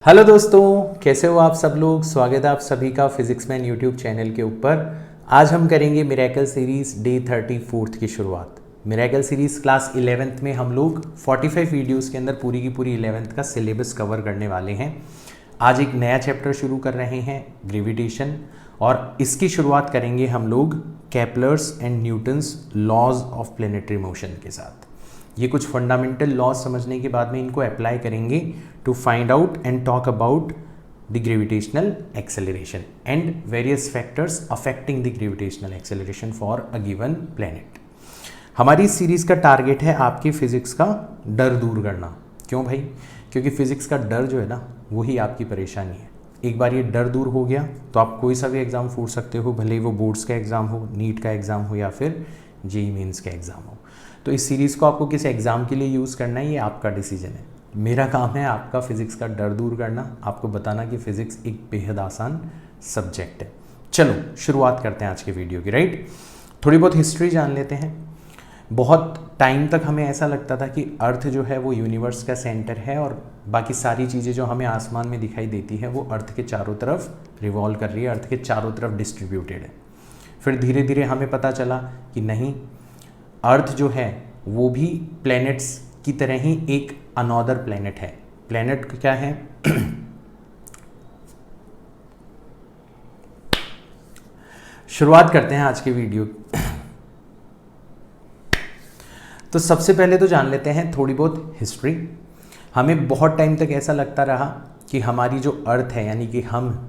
Hello दोस्तों, कैसे हो आप सब लोग। स्वागत है आप सभी का फिजिक्स मैन यूट्यूब चैनल के ऊपर। आज हम करेंगे मिरेकल सीरीज़ डे 34 की शुरुआत। मिरेकल सीरीज़ क्लास 11th में हम लोग 45 वीडियोस के अंदर पूरी की पूरी 11th का सिलेबस कवर करने वाले हैं। आज एक नया चैप्टर शुरू कर रहे हैं, ग्रेविटेशन, और इसकी शुरुआत करेंगे हम लोग Kepler's and Newton's laws of planetary motion के साथ। ये कुछ फंडामेंटल लॉज समझने के बाद में इनको अप्लाई करेंगे to find out and talk about the gravitational acceleration and various factors affecting the gravitational acceleration for a given planet. हमारी इस सीरीज़ का टारगेट है आपकी फिजिक्स का डर दूर करना। क्यों भाई? क्योंकि फिजिक्स का डर जो है ना, वही आपकी परेशानी है। एक बार ये डर दूर हो गया तो आप कोई सा भी एग्ज़ाम फूट सकते हो, भले ही वो बोर्ड्स का एग्ज़ाम हो, नीट का एग्ज़ाम हो या फिर जेईई मेंस का एग्ज़ाम हो। तो इस सीरीज़ को आपको किस एग्ज़ाम के लिए यूज़ करना है, ये आपका डिसीजन है। मेरा काम है आपका फिज़िक्स का डर दूर करना, आपको बताना कि फ़िज़िक्स एक बेहद आसान सब्जेक्ट है। चलो शुरुआत करते हैं आज के वीडियो की। राइट, थोड़ी बहुत हिस्ट्री जान लेते हैं। बहुत टाइम तक हमें ऐसा लगता था कि अर्थ जो है वो यूनिवर्स का सेंटर है और बाकी सारी चीज़ें जो हमें आसमान में दिखाई देती है वो अर्थ के चारों तरफ रिवॉल्व कर रही है, अर्थ के चारों तरफ डिस्ट्रीब्यूटेड है। फिर धीरे धीरे हमें पता चला कि नहीं, अर्थ जो है वो भी प्लैनेट्स की तरह ही एक अनदर प्लैनेट है। प्लैनेट क्या है? शुरुआत करते हैं आज के वीडियो। तो सबसे पहले तो जान लेते हैं थोड़ी बहुत हिस्ट्री। हमें बहुत टाइम तक ऐसा लगता रहा कि हमारी जो अर्थ है, यानी कि हम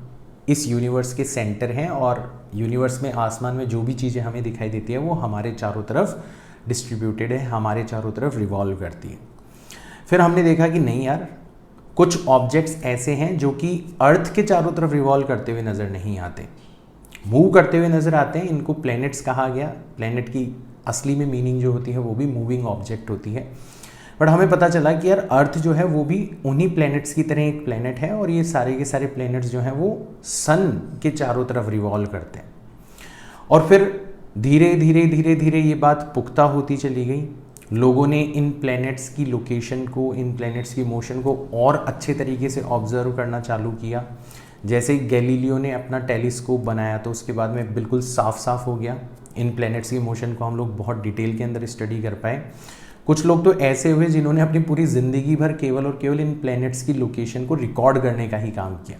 इस यूनिवर्स के सेंटर हैं और यूनिवर्स में, आसमान में जो भी चीज़ें हमें दिखाई देती है वो हमारे चारों तरफ डिस्ट्रीब्यूटेड है, हमारे चारों तरफ रिवॉल्व करती है। फिर हमने देखा कि नहीं यार, कुछ ऑब्जेक्ट्स ऐसे हैं जो कि अर्थ के चारों तरफ रिवॉल्व करते हुए नज़र नहीं आते, मूव करते हुए नज़र आते हैं। इनको प्लैनेट्स कहा गया। प्लैनेट की असली में मीनिंग जो होती है वो भी मूविंग ऑब्जेक्ट होती है। बट हमें पता चला कि यार अर्थ जो है वो भी उन्हीं प्लैनेट्स की तरह एक प्लैनेट है और ये सारे के सारे प्लैनेट्स जो हैं वो सन के चारों तरफ रिवॉल्व करते हैं। और फिर धीरे धीरे धीरे धीरे ये बात पुख्ता होती चली गई। लोगों ने इन प्लैनेट्स की लोकेशन को, इन प्लैनेट्स की मोशन को और अच्छे तरीके से ऑब्जर्व करना चालू किया। जैसे गैलीलियो ने अपना टेलीस्कोप बनाया तो उसके बाद में बिल्कुल साफ साफ हो गया, इन प्लैनेट्स की मोशन को हम लोग बहुत डिटेल के अंदर स्टडी कर पाए। कुछ लोग तो ऐसे हुए जिन्होंने अपनी पूरी ज़िंदगी भर केवल और केवल इन प्लैनेट्स की लोकेशन को रिकॉर्ड करने का ही काम किया,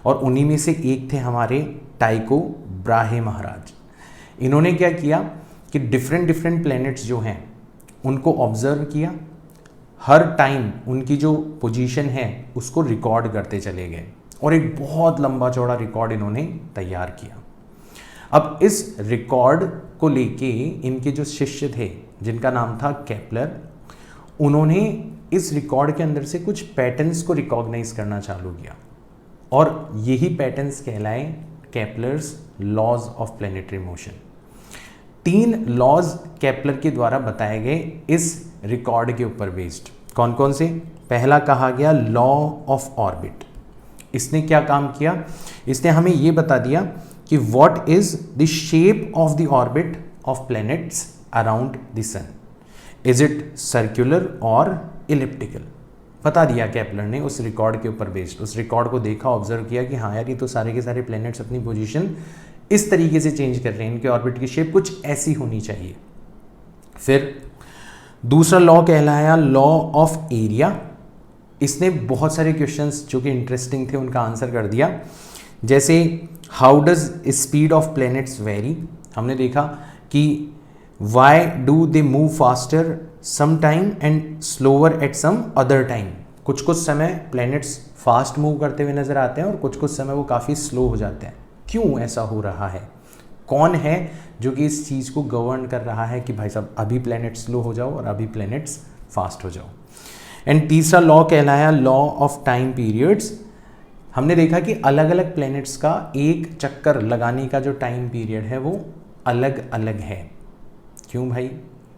और उन्हीं में से एक थे हमारे टाइको ब्राहे महाराज। इन्होंने क्या किया कि डिफरेंट डिफरेंट प्लैनेट्स जो हैं उनको ऑब्जर्व किया, हर टाइम उनकी जो पोजीशन है उसको रिकॉर्ड करते चले गए और एक बहुत लंबा चौड़ा रिकॉर्ड इन्होंने तैयार किया। अब इस रिकॉर्ड को लेके इनके जो शिष्य थे जिनका नाम था केपलर, उन्होंने इस रिकॉर्ड के अंदर से कुछ पैटर्न्स को रिकॉग्नाइज करना चालू किया और यही पैटर्न्स कहलाए Kepler's laws of planetary motion. 3 laws Kepler के द्वारा बताए गए इस रिकॉर्ड के ऊपर बेस्ड। कौन कौन से? पहला कहा गया लॉ ऑफ ऑर्बिट। इसने क्या काम किया? इसने हमें ये बता दिया कि what is the shape of the orbit of planets around the sun. Is it circular और इलिप्टिकल? बता दिया केपलर ने उस रिकॉर्ड के ऊपर बेस्ड। उस रिकॉर्ड को देखा, ऑब्जर्व किया कि हाँ यार, ये तो सारे के सारे प्लैनेट्स अपनी पोजीशन इस तरीके से चेंज कर रहे हैं, इनके ऑर्बिट की शेप कुछ ऐसी होनी चाहिए। फिर दूसरा लॉ कहलाया लॉ ऑफ एरिया। इसने बहुत सारे क्वेश्चंस जो कि इंटरेस्टिंग थे उनका आंसर कर दिया। जैसे how does speed of planets vary. हमने देखा कि why do they move faster some time and slower at some other time. कुछ कुछ समय प्लैनेट्स फास्ट मूव करते हुए नजर आते हैं और कुछ कुछ समय वो काफ़ी स्लो हो जाते हैं। क्यों ऐसा हो रहा है? कौन है जो कि इस चीज़ को गवर्न कर रहा है कि भाई साहब अभी प्लैनेट स्लो हो जाओ और अभी प्लैनेट्स फास्ट हो जाओ। एंड तीसरा लॉ कहलाया लॉ ऑफ टाइम पीरियड्स। हमने देखा कि अलग अलग प्लैनेट्स का एक चक्कर लगाने का जो टाइम पीरियड है वो अलग अलग है। क्यों भाई?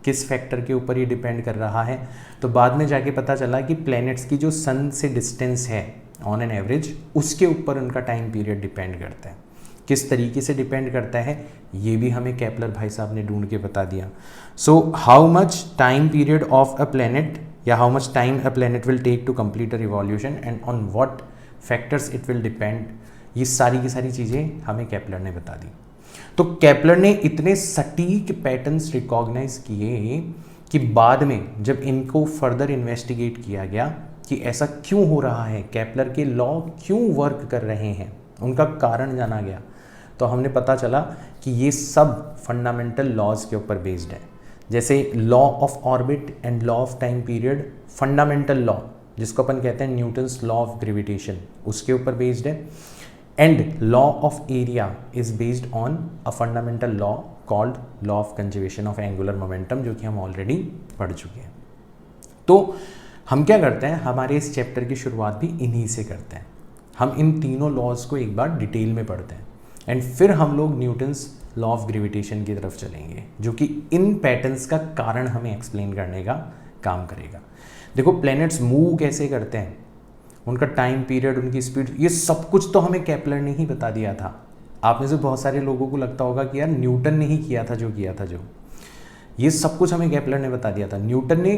किस फैक्टर के ऊपर ये डिपेंड कर रहा है? तो बाद में जाके पता चला कि प्लैनेट्स की जो सन से डिस्टेंस है ऑन एन एवरेज, उसके ऊपर उनका टाइम पीरियड डिपेंड करता है। किस तरीके से डिपेंड करता है ये भी हमें केपलर भाई साहब ने ढूंढ के बता दिया। So how much time period of a planet, या how much time a planet will take to complete a revolution and on what factors it will depend, ये सारी की सारी चीज़ें हमें केपलर ने बता दी। तो केपलर ने इतने सटीक पैटर्न्स रिकॉग्नाइज किए कि बाद में जब इनको फर्दर इन्वेस्टिगेट किया गया कि ऐसा क्यों हो रहा है, केपलर के लॉ क्यों वर्क कर रहे हैं, उनका कारण जाना गया, तो हमने पता चला कि ये सब फंडामेंटल लॉज के ऊपर बेस्ड है। जैसे law of orbit and law of time period, fundamental law जिसको अपन कहते हैं न्यूटन्स लॉ ऑफ ग्रेविटेशन, उसके ऊपर बेस्ड है। And law of area is based on a fundamental law called law of conservation of angular momentum, जो कि हम already पढ़ चुके हैं। तो हम क्या करते हैं, हमारे इस चैप्टर की शुरुआत भी इन्हीं से करते हैं। हम इन तीनों लॉज को एक बार डिटेल में पढ़ते हैं एंड फिर हम लोग न्यूटन्स लॉ ऑफ ग्रेविटेशन की तरफ चलेंगे, जो कि इन पैटर्न्स का कारण हमें एक्सप्लेन करने का काम करेगा। देखो प्लैनेट्स मूव कैसे करते हैं, उनका टाइम पीरियड, उनकी स्पीड, ये सब कुछ तो हमें केपलर ने ही बता दिया था। आप में से बहुत सारे लोगों को लगता होगा कि यार न्यूटन ने ही किया था जो ये सब कुछ हमें केपलर ने बता दिया था। न्यूटन ने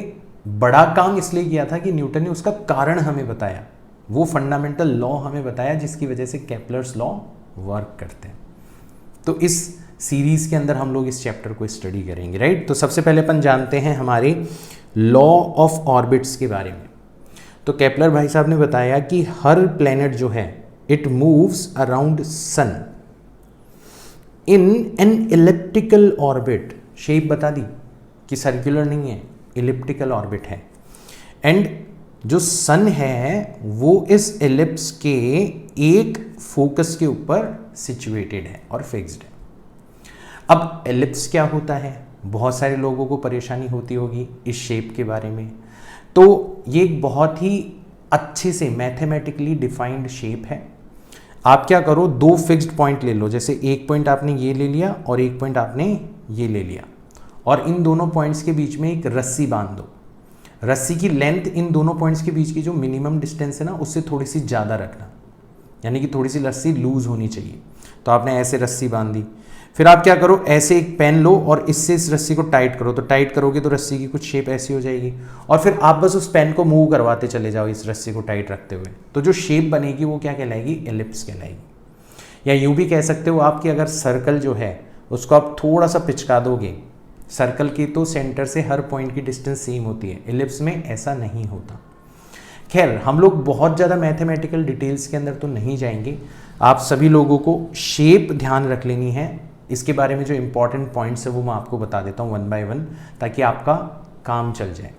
बड़ा काम इसलिए किया था कि न्यूटन ने उसका कारण हमें बताया, वो फंडामेंटल लॉ हमें बताया जिसकी वजह से केपलर्स लॉ वर्क करते हैं। तो इस सीरीज के अंदर हम लोग इस चैप्टर को स्टडी करेंगे, राइट। तो सबसे पहले अपन जानते हैं हमारे लॉ ऑफ ऑर्बिट्स के बारे में। तो केपलर भाई साहब ने बताया कि हर प्लेनेट जो है it moves around sun in an elliptical orbit, shape बता दी कि सर्कुलर नहीं है, इलिप्टिकल ऑर्बिट है। एंड जो सन है वो इस एलिप्स के एक फोकस के ऊपर सिचुएटेड है और फिक्स्ड है। अब एलिप्स क्या होता है, बहुत सारे लोगों को परेशानी होती होगी इस शेप के बारे में। तो ये एक बहुत ही अच्छे से मैथमेटिकली डिफाइंड शेप है। आप क्या करो, दो फिक्स्ड पॉइंट ले लो, जैसे एक पॉइंट आपने ये ले लिया और एक पॉइंट आपने ये ले लिया, और इन दोनों पॉइंट्स के बीच में एक रस्सी बांध दो। रस्सी की लेंथ इन दोनों पॉइंट्स के बीच की जो मिनिमम डिस्टेंस है ना, उससे थोड़ी सी ज़्यादा रखना, यानी कि थोड़ी सी रस्सी लूज होनी चाहिए। तो आपने ऐसे रस्सी बांध दी, फिर आप क्या करो, ऐसे एक पेन लो और इससे इस रस्सी को टाइट करो। तो टाइट करोगे तो रस्सी की कुछ शेप ऐसी हो जाएगी, और फिर आप बस उस पेन को मूव करवाते चले जाओ इस रस्सी को टाइट रखते हुए। तो जो शेप बनेगी वो क्या कहलाएगी, एलिप्स कहलाएगी। या यूं भी कह सकते हो आप कि अगर सर्कल जो है उसको आप थोड़ा सा पिचका दोगे, सर्कल की तो सेंटर से हर पॉइंट की डिस्टेंस सेम होती है, एलिप्स में ऐसा नहीं होता। खैर हम लोग बहुत ज़्यादा मैथमेटिकल डिटेल्स के अंदर तो नहीं जाएंगे, आप सभी लोगों को शेप ध्यान रख लेनी है। इसके बारे में जो इंपॉर्टेंट पॉइंट्स है वो मैं आपको बता देता हूँ वन बाय वन, ताकि आपका काम चल जाए।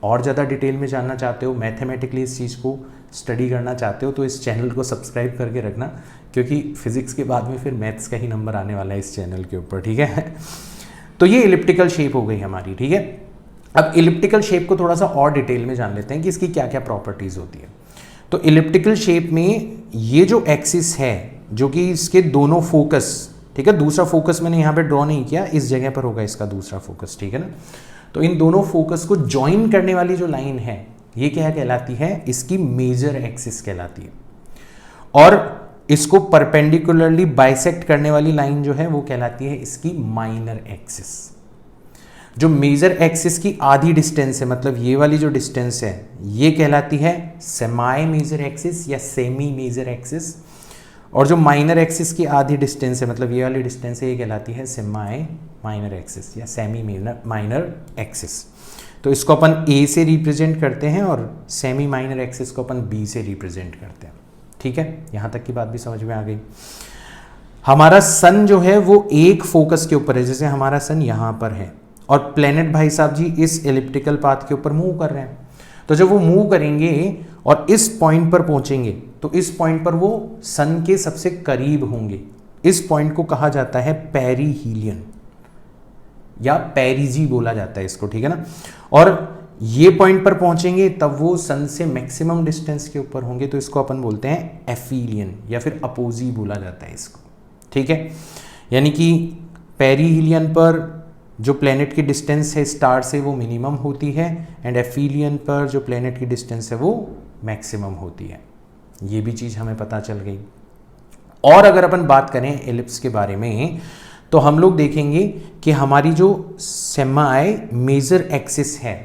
और ज़्यादा डिटेल में जानना चाहते हो, मैथमेटिकली इस चीज़ को स्टडी करना चाहते हो, तो इस चैनल को सब्सक्राइब करके रखना, क्योंकि फिजिक्स के बाद में फिर मैथ्स का ही नंबर आने वाला है इस चैनल के ऊपर, ठीक है। तो ये इलिप्टिकल शेप हो गई हमारी, ठीक है। अब इलिप्टिकल शेप को थोड़ा सा और डिटेल में जान लेते हैं कि इसकी क्या क्या प्रॉपर्टीज़ होती है। तो इलिप्टिकल शेप में ये जो एक्सिस है, जो कि इसके दोनों फोकस, ठीक है, दूसरा फोकस मैंने यहाँ पे ड्रॉ नहीं किया, इस जगह पर होगा इसका दूसरा फोकस, ठीक है ना। तो इन दोनों फोकस को ज्वाइन करने वाली जो लाइन है ये क्या कहलाती है, इसकी मेजर एक्सिस कहलाती है। और इसको परपेंडिकुलरली बाइसेक्ट करने वाली लाइन जो है वो कहलाती है इसकी माइनर एक्सिस। जो मेजर एक्सिस की आधी डिस्टेंस है, मतलब ये वाली जो डिस्टेंस है, ये कहलाती है सेमी मेजर एक्सिस या सेमी मेजर एक्सिस। और जो माइनर एक्सिस की आधी डिस्टेंस है, मतलब ये वाली डिस्टेंस है, ये कहलाती है सेमी माइनर एक्सिस या सेमी माइनर एक्सिस। तो इसको अपन ए से रिप्रेजेंट करते हैं और सेमी माइनर एक्सिस को अपन बी से रिप्रेजेंट करते हैं, ठीक है। यहाँ तक की बात भी समझ में आ गई। हमारा सन जो है वो एक फोकस के ऊपर है, जैसे हमारा सन यहाँ पर है और प्लेनेट भाई साहब जी इस एलिप्टिकल पाथ के ऊपर मूव कर रहे हैं। तो जब वो मूव करेंगे और इस पॉइंट पर पहुंचेंगे, तो इस पॉइंट पर वो सन के सबसे करीब होंगे। इस पॉइंट को कहा जाता है पेरीहीलियन या पेरिजी बोला जाता है इसको, ठीक है ना। और ये पॉइंट पर पहुंचेंगे तब वो सन से मैक्सिमम डिस्टेंस के ऊपर होंगे, तो इसको अपन बोलते हैं एफिलियन या फिर अपोजी बोला जाता है इसको, ठीक है। यानी कि पेरीहीलियन पर जो प्लेनेट की डिस्टेंस है स्टार से वो मिनिमम होती है, एंड एफिलियन पर जो प्लेनेट की डिस्टेंस है वो मैक्सिमम होती है। ये भी चीज़ हमें पता चल गई। और अगर अपन बात करें एलिप्स के बारे में, तो हम लोग देखेंगे कि हमारी जो सेमी मेजर एक्सिस है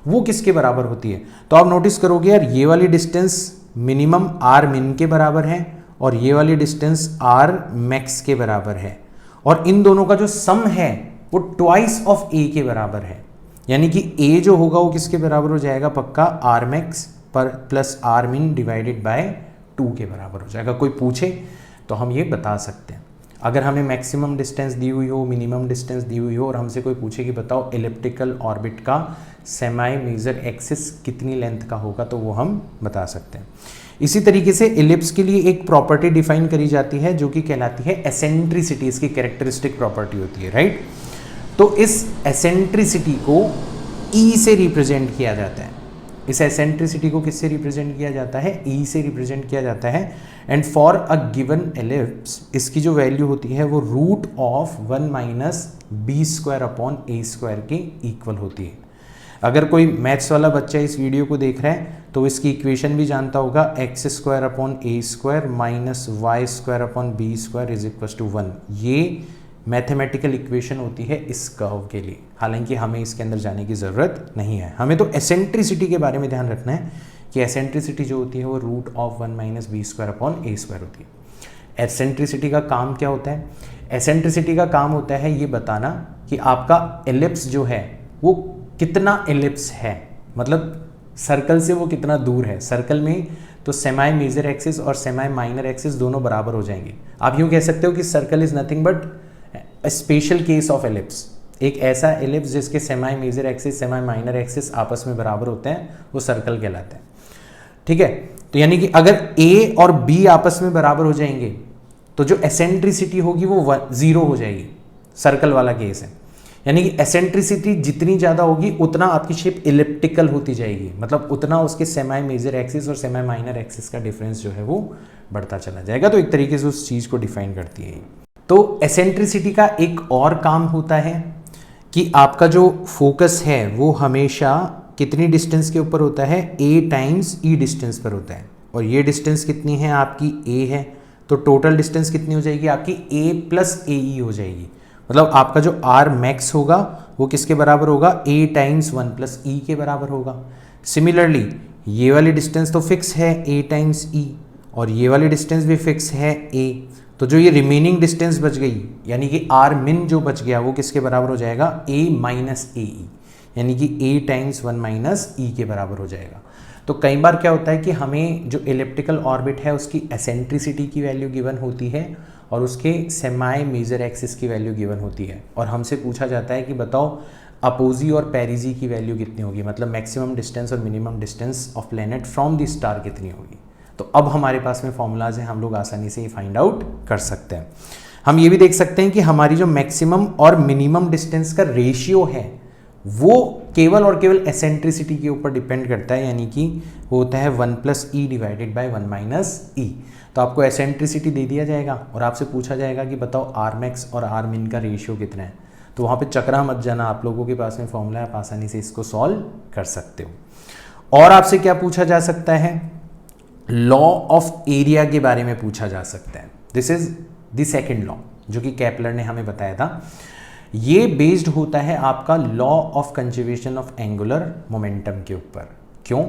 वो किसके बराबर होती है। तो आप नोटिस करोगे यार, ये वाली डिस्टेंस मिनिमम आर मिन के बराबर है और ये वाली डिस्टेंस आर मैक्स के बराबर है, और इन दोनों का जो सम है वो ट्वाइस ऑफ ए के बराबर है, यानी कि ए जो होगा वो किसके बराबर हो जाएगा, पक्का आर मैक्स पर प्लस आर मिन डिवाइडेड बाय 2 के बराबर हो जाएगा। कोई पूछे तो हम ये बता सकते हैं। अगर हमें मैक्सिमम डिस्टेंस दी हुई हो, मिनिमम डिस्टेंस दी हुई हो, और हमसे कोई पूछे कि बताओ एलिप्टिकल ऑर्बिट का सेमी मेजर एक्सिस कितनी लेंथ का होगा, तो वो हम बता सकते हैं। इसी तरीके से एलिप्स के लिए एक प्रॉपर्टी डिफाइन करी जाती है जो कि कहलाती है एसेंट्रिसिटी, इसकी कैरेक्टरिस्टिक प्रॉपर्टी होती है, राइट। तो इस एसेंट्रिसिटी को ई से रिप्रेजेंट किया जाता है। इस एसेंट्रिसिटी को किससे रिप्रेजेंट किया जाता है, ई से रिप्रेजेंट किया जाता है। And for a given ellipse इसकी जो वैल्यू होती है वो root of 1 minus B square upon A square के इक्वल होती है। अगर कोई मैथ्स वाला बच्चा इस वीडियो को देख रहा है तो इसकी इक्वेशन भी जानता होगा, X square upon A square minus Y square upon B square is equal to 1। ये मैथमेटिकल इक्वेशन होती है इस कर्व के लिए। हालांकि हमें इसके अंदर जाने की ज़रूरत नहीं है, हमें तो एसेंट्रिसिटी के बारे में ध्यान रखना है कि एसेंट्रिसिटी जो होती है वो root of 1 minus B square upon A square होती है। एसेंट्रिसिटी का काम क्या होता है, एसेंट्रिसिटी का काम होता है ये बताना कि आपका एलिप्स जो है वो कितना एलिप्स है, मतलब सर्कल से वो कितना दूर है। सर्कल में तो सेमी मेजर एक्सिस और सेमी माइनर एक्सिस दोनों बराबर हो जाएंगे। आप यूँ कह सकते हो कि circle is nothing but special case of ellipse, एक ऐसा एलिप्स जिसके semi major axis semi minor axis आपस में बराबर होते हैं, वो सर्कल कहलाता है, ठीक है। तो यानी कि अगर ए और बी आपस में बराबर हो जाएंगे तो जो एसेंट्रिसिटी होगी वो 0 हो जाएगी, सर्कल वाला केस है। यानी कि एसेंट्रिसिटी जितनी ज़्यादा होगी उतना आपकी शेप इलिप्टिकल होती जाएगी, मतलब उतना उसके सेमी मेजर एक्सिस और सेमी माइनर एक्सिस का डिफरेंस जो है वो बढ़ता चला जाएगा। तो एक तरीके से उस चीज़ को डिफाइन करती है। तो एसेंट्रिसिटी का एक और काम होता है कि आपका जो फोकस है वो हमेशा कितनी डिस्टेंस के ऊपर होता है, a टाइम्स e डिस्टेंस पर होता है, और ये डिस्टेंस कितनी है आपकी a है, तो टोटल डिस्टेंस कितनी हो जाएगी आपकी a प्लस AE हो जाएगी। मतलब आपका जो r मैक्स होगा वो किसके बराबर होगा, a टाइम्स 1 प्लस e के बराबर होगा। सिमिलरली ये वाली डिस्टेंस तो फिक्स है a टाइम्स e, और ये वाली डिस्टेंस भी फिक्स है a, तो जो ये रिमेनिंग डिस्टेंस बच गई यानी कि आर मिन जो बच गया वो किसके बराबर हो जाएगा, a माइनस ए ई, यानी कि a टाइम्स 1 माइनस ई के बराबर हो जाएगा। तो कई बार क्या होता है कि हमें जो इलिप्टिकल ऑर्बिट है उसकी एसेंट्रिसिटी की वैल्यू गिवन होती है और उसके सेमी मेजर एक्सिस की वैल्यू गिवन होती है, और हमसे पूछा जाता है कि बताओ अपोजी और पेरिजी की वैल्यू कितनी होगी, मतलब मैक्सिमम डिस्टेंस और minimum distance of planet from the star कितनी होगी। तो अब हमारे पास में फॉर्मूलाज हैं, हम लोग आसानी से ये फाइंड आउट कर सकते हैं। हम ये भी देख सकते हैं कि हमारी जो मैक्सिमम और मिनिमम डिस्टेंस का रेशियो है वो केवल और केवल एसेंट्रिसिटी के ऊपर डिपेंड करता है, यानी कि वो होता है 1 plus e divided by 1 minus e. तो आपको एसेंट्रिसिटी दे दिया जाएगा और आपसे पूछा जाएगा कि बताओ आर मैक्स और आर मिन का रेशियो कितना है, तो वहाँ पे चकरा मत जाना, आप लोगों के पास में फॉर्मूला है, आप आसानी से इसको सॉल्व कर सकते हो। और आपसे क्या पूछा जा सकता है, लॉ ऑफ एरिया के बारे में पूछा जा सकता है। This is the second law जो कि केपलर ने हमें बताया था। ये बेस्ड होता है आपका law of conservation of angular momentum के ऊपर। क्यों,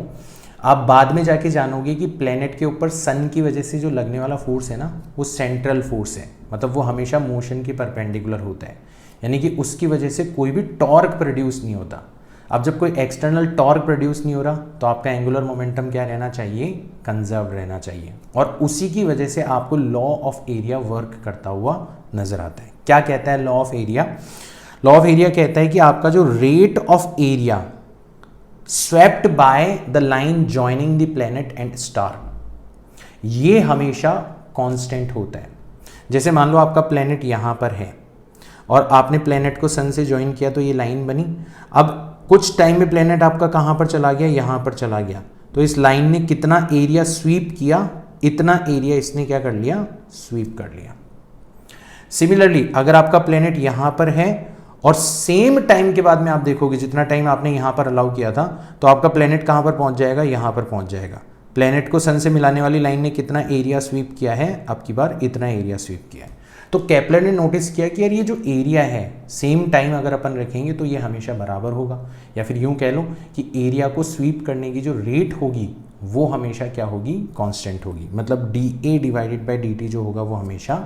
आप बाद में जाके जानोगे कि प्लेनेट के ऊपर सन की वजह से जो लगने वाला फोर्स है ना वो सेंट्रल फोर्स है, मतलब वो हमेशा मोशन के परपेंडिकुलर होता है, यानी कि उसकी वजह से कोई भी टॉर्क प्रोड्यूस नहीं होता। अब जब कोई एक्सटर्नल टॉर्क प्रोड्यूस नहीं हो रहा तो आपका एंगुलर मोमेंटम क्या रहना चाहिए, कंजर्व रहना चाहिए, और उसी की वजह से आपको लॉ ऑफ एरिया वर्क करता हुआ नजर आता है। क्या कहता है law of area, law of area कहता है कि आपका जो rate of area swept by the line joining the planet and star, ये हमेशा कांस्टेंट होता है। जैसे मान लो आपका प्लेनेट यहाँ पर है और आपने प्लेनेट को सन से ज्वाइन किया तो ये लाइन बनी। अब कुछ टाइम में प्लेनेट आपका कहाँ पर चला गया, यहाँ पर चला गया, तो इस लाइन ने कितना एरिया स्वीप किया, इतना एरिया इसने क्या कर लिया, स्वीप कर लिया। सिमिलरली अगर आपका प्लेनेट यहाँ पर है और सेम टाइम के बाद में आप देखोगे जितना टाइम आपने यहाँ पर अलाउ किया था तो आपका प्लेनेट कहाँ पर पहुँच जाएगा, यहाँ पर पहुँच जाएगा। प्लेनेट को सन से मिलाने वाली लाइन ने कितना एरिया स्वीप किया है, अब की बार इतना एरिया स्वीप किया है। तो केपलर ने नोटिस किया कि यार ये जो एरिया है सेम टाइम अगर अपन रखेंगे तो ये हमेशा बराबर होगा, या फिर यूँ कह लो कि एरिया को स्वीप करने की जो रेट होगी वो हमेशा क्या होगी, कांस्टेंट होगी, मतलब dA डिवाइडेड बाय dt जो होगा वो हमेशा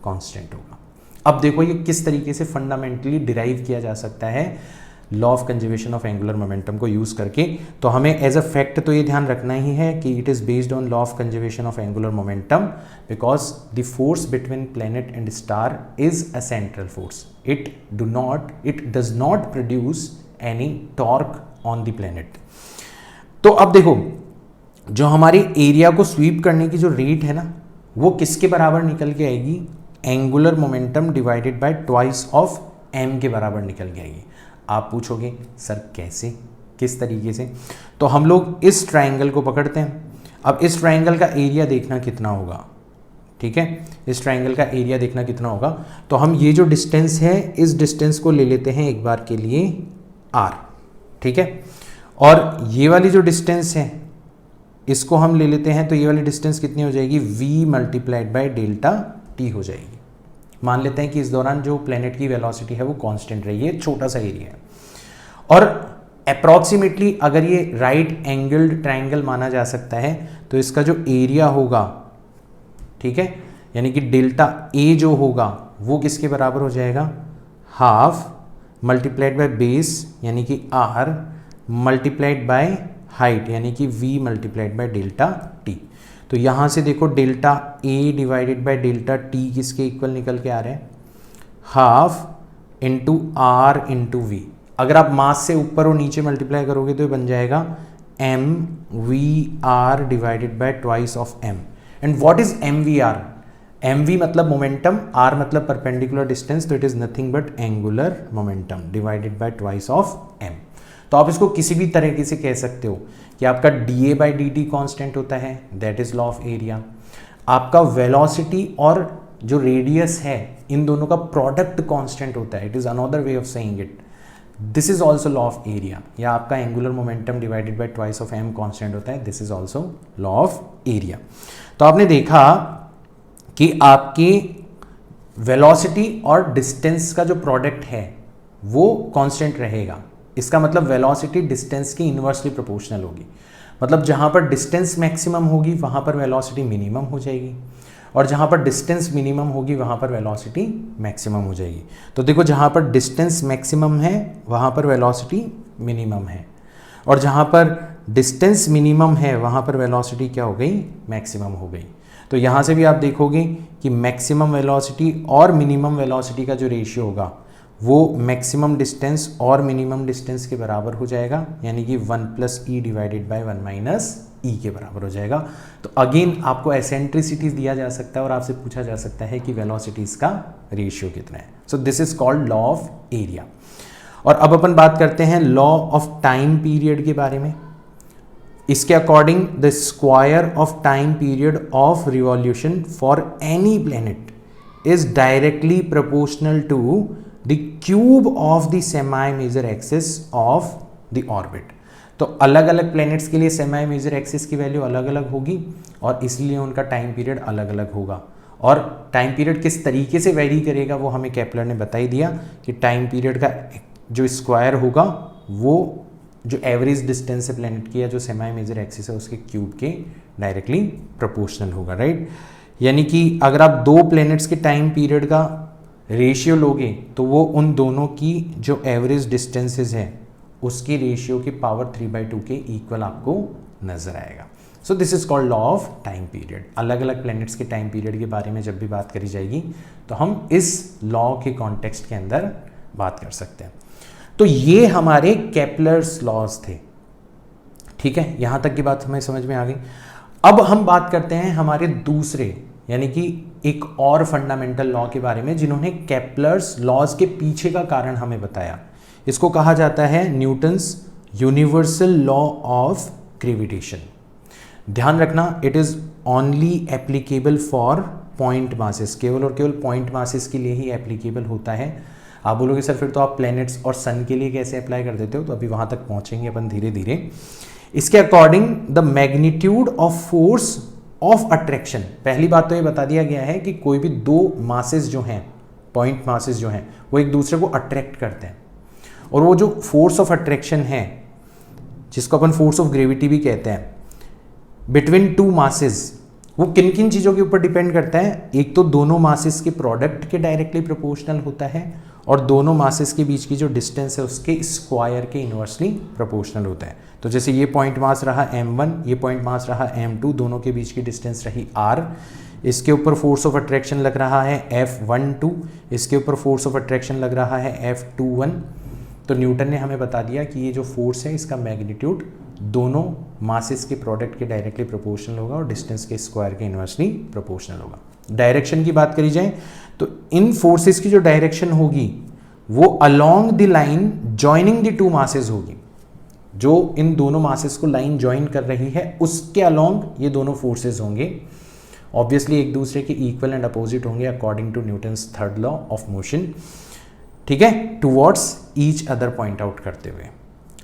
कांस्टेंट होगा। अब देखो ये किस तरीके से फंडामेंटली डिराइव किया जा सकता है law of conservation of angular momentum को यूज करके। तो हमें एज अ फैक्ट तो ये ध्यान रखना ही है कि it is based on law of conservation of angular momentum because the force between planet and star is a central force. It does not produce any torque on the planet. तो अब देखो जो हमारे एरिया को SVEEP करने की जो rate है ना, वो किसके बराबर निकल के आएगी, angular momentum divided by twice of m के बराबर निकल के आएगी। आप पूछोगे सर कैसे, किस तरीके से? तो हम लोग इस ट्रायंगल को पकड़ते हैं। अब इस ट्रायंगल का एरिया देखना कितना होगा, ठीक है, इस ट्रायंगल का एरिया देखना कितना होगा। तो हम ये जो डिस्टेंस है इस डिस्टेंस को ले लेते हैं एक बार के लिए r, ठीक है, और ये वाली जो डिस्टेंस है इसको हम ले लेते हैं, तो ये वाली डिस्टेंस कितनी हो जाएगी, v multiplied by delta t हो जाएगी। मान लेते हैं कि इस दौरान जो प्लेनेट की वेलोसिटी है वो कांस्टेंट रही है, छोटा सा एरिया है, और अप्रॉक्सीमेटली अगर ये राइट एंगल्ड ट्रायंगल माना जा सकता है तो इसका जो एरिया होगा, ठीक है, यानी कि डेल्टा a जो होगा वो किसके बराबर हो जाएगा, हाफ मल्टीप्लाइड बाय बेस यानी कि r मल्टीप्लाइड बाय हाइट यानी कि v multiplied by delta t। तो यहाँ से देखो delta a divided by delta t किसके इक्वल निकल के आ रहे हैं, half into r into v। अगर आप मास से ऊपर और नीचे मल्टीप्लाई करोगे तो ये बन जाएगा m v r divided by twice of m। And what is m v r? m v मतलब मोमेंटम, r मतलब परपेंडिकुलर डिस्टेंस, तो it is nothing but angular momentum divided by twice of m। तो आप इसको किसी भी तरीके से कह सकते हो कि आपका dA बाई dt कांस्टेंट होता है, that is law of area. आपका वेलोसिटी और जो रेडियस है इन दोनों का प्रोडक्ट कांस्टेंट होता है, it is another way of saying it, this is also law of area. या आपका angular momentum divided by twice of m constant होता है, this is also law of area. तो आपने देखा कि आपकी वेलोसिटी और डिस्टेंस का जो प्रोडक्ट है वो कांस्टेंट रहेगा। इसका मतलब वेलोसिटी डिस्टेंस की इनवर्सली प्रोपोर्शनल होगी, मतलब जहाँ पर डिस्टेंस मैक्सिमम होगी वहाँ पर वेलोसिटी मिनिमम हो जाएगी, और जहाँ पर डिस्टेंस मिनिमम होगी वहाँ पर वेलोसिटी मैक्सिमम हो जाएगी। तो देखो जहाँ पर डिस्टेंस मैक्सिमम है वहाँ पर वेलोसिटी मिनिमम है, और जहाँ पर डिस्टेंस मिनिमम है वहाँ पर वेलोसिटी क्या हो गई, मैक्सिमम हो गई। तो यहाँ से भी आप देखोगे कि मैक्सिमम वेलोसिटी और मिनिमम वेलोसिटी का जो रेशियो होगा वो मैक्सिमम डिस्टेंस और मिनिमम डिस्टेंस के बराबर हो जाएगा, यानी कि 1 plus e divided by 1 minus e के बराबर हो जाएगा। तो अगेन आपको एसेंट्रिसिटी दिया जा सकता है और आपसे पूछा जा सकता है कि वेलोसिटीज का रेशियो कितना है। So this is called law of area. और अब अपन बात करते हैं लॉ ऑफ टाइम पीरियड के बारे में। इसके according the square of time period of revolution for any planet is directly proportional to the cube of the semi major axis of the orbit। तो अलग अलग प्लैनेट्स के लिए सेमी मेजर एक्सिस की वैल्यू अलग अलग होगी और इसलिए उनका टाइम पीरियड अलग अलग होगा। और टाइम पीरियड किस तरीके से वेरी करेगा वो हमें केपलर ने बता ही दिया कि टाइम पीरियड का जो स्क्वायर होगा वो जो एवरेज डिस्टेंस है प्लैनेट की या जो सेमी मेजर एक्सिस है उसके क्यूब के डायरेक्टली प्रोपोर्शनल होगा, राइट। यानी कि अगर आप दो प्लैनेट्स के टाइम पीरियड का रेशियो लोगे तो वो उन दोनों की जो एवरेज डिस्टेंसेस हैं उसकी रेशियो की पावर 3/2 के इक्वल आपको नजर आएगा। So this is called law of time period. अलग अलग प्लैनेट्स के टाइम पीरियड के बारे में जब भी बात करी जाएगी तो हम इस लॉ के कॉन्टेक्स्ट के अंदर बात कर सकते हैं। तो ये हमारे केपलर्स लॉज थे, ठीक है, यहां तक की बात हमें समझ में आ गई। अब हम बात करते हैं हमारे दूसरे यानी कि एक और फंडामेंटल लॉ के बारे में जिन्होंने केपलर्स लॉज के पीछे का कारण हमें बताया। इसको कहा जाता है Newton's universal law of gravitation. ध्यान रखना, it is only applicable for point masses, केवल और केवल पॉइंट मासेस के लिए ही एप्लीकेबल होता है। आप बोलोगे सर फिर तो आप प्लैनेट्स और सन के लिए कैसे अप्लाई कर देते हो, तो अभी वहां तक पहुंचेंगे अपन धीरे धीरे। इसके according the magnitude of force of attraction, पहली बात तो ये बता दिया गया है कि कोई भी दो मासेस जो हैं, पॉइंट मासेस जो हैं, वो एक दूसरे को अट्रैक्ट करते हैं, और वो जो फोर्स ऑफ अट्रैक्शन है जिसको अपन फोर्स ऑफ ग्रेविटी भी कहते हैं, बिटवीन टू मासेस, वो किन किन चीज़ों के ऊपर डिपेंड करता है? एक तो दोनों मासेस के प्रोडक्ट के डायरेक्टली प्रोपोर्शनल होता है, और दोनों मासेस के बीच की जो डिस्टेंस है उसके स्क्वायर के इन्वर्सली प्रोपोर्शनल होता है। तो जैसे ये पॉइंट मास रहा m1, ये पॉइंट मास रहा m2, दोनों के बीच की डिस्टेंस रही r, इसके ऊपर फोर्स ऑफ अट्रैक्शन लग रहा है F12, इसके ऊपर फोर्स ऑफ अट्रैक्शन लग रहा है F21। तो न्यूटन ने हमें बता दिया कि ये जो फोर्स है इसका मैग्नीट्यूड दोनों मासेस के प्रोडक्ट के डायरेक्टली प्रोपोर्शनल होगा और डिस्टेंस के स्क्वायर के इन्वर्सली प्रोपोर्शनल होगा। डायरेक्शन की बात करी जाए तो इन फोर्सेस की जो डायरेक्शन होगी वो along the line joining the two masses होगी। जो इन दोनों मासेस को लाइन ज्वाइन कर रही है उसके अलोंग ये दोनों फोर्सेस होंगे। ऑब्वियसली एक दूसरे के इक्वल एंड अपोजिट होंगे according to Newton's third law of motion, ठीक है, towards each other point out करते हुए।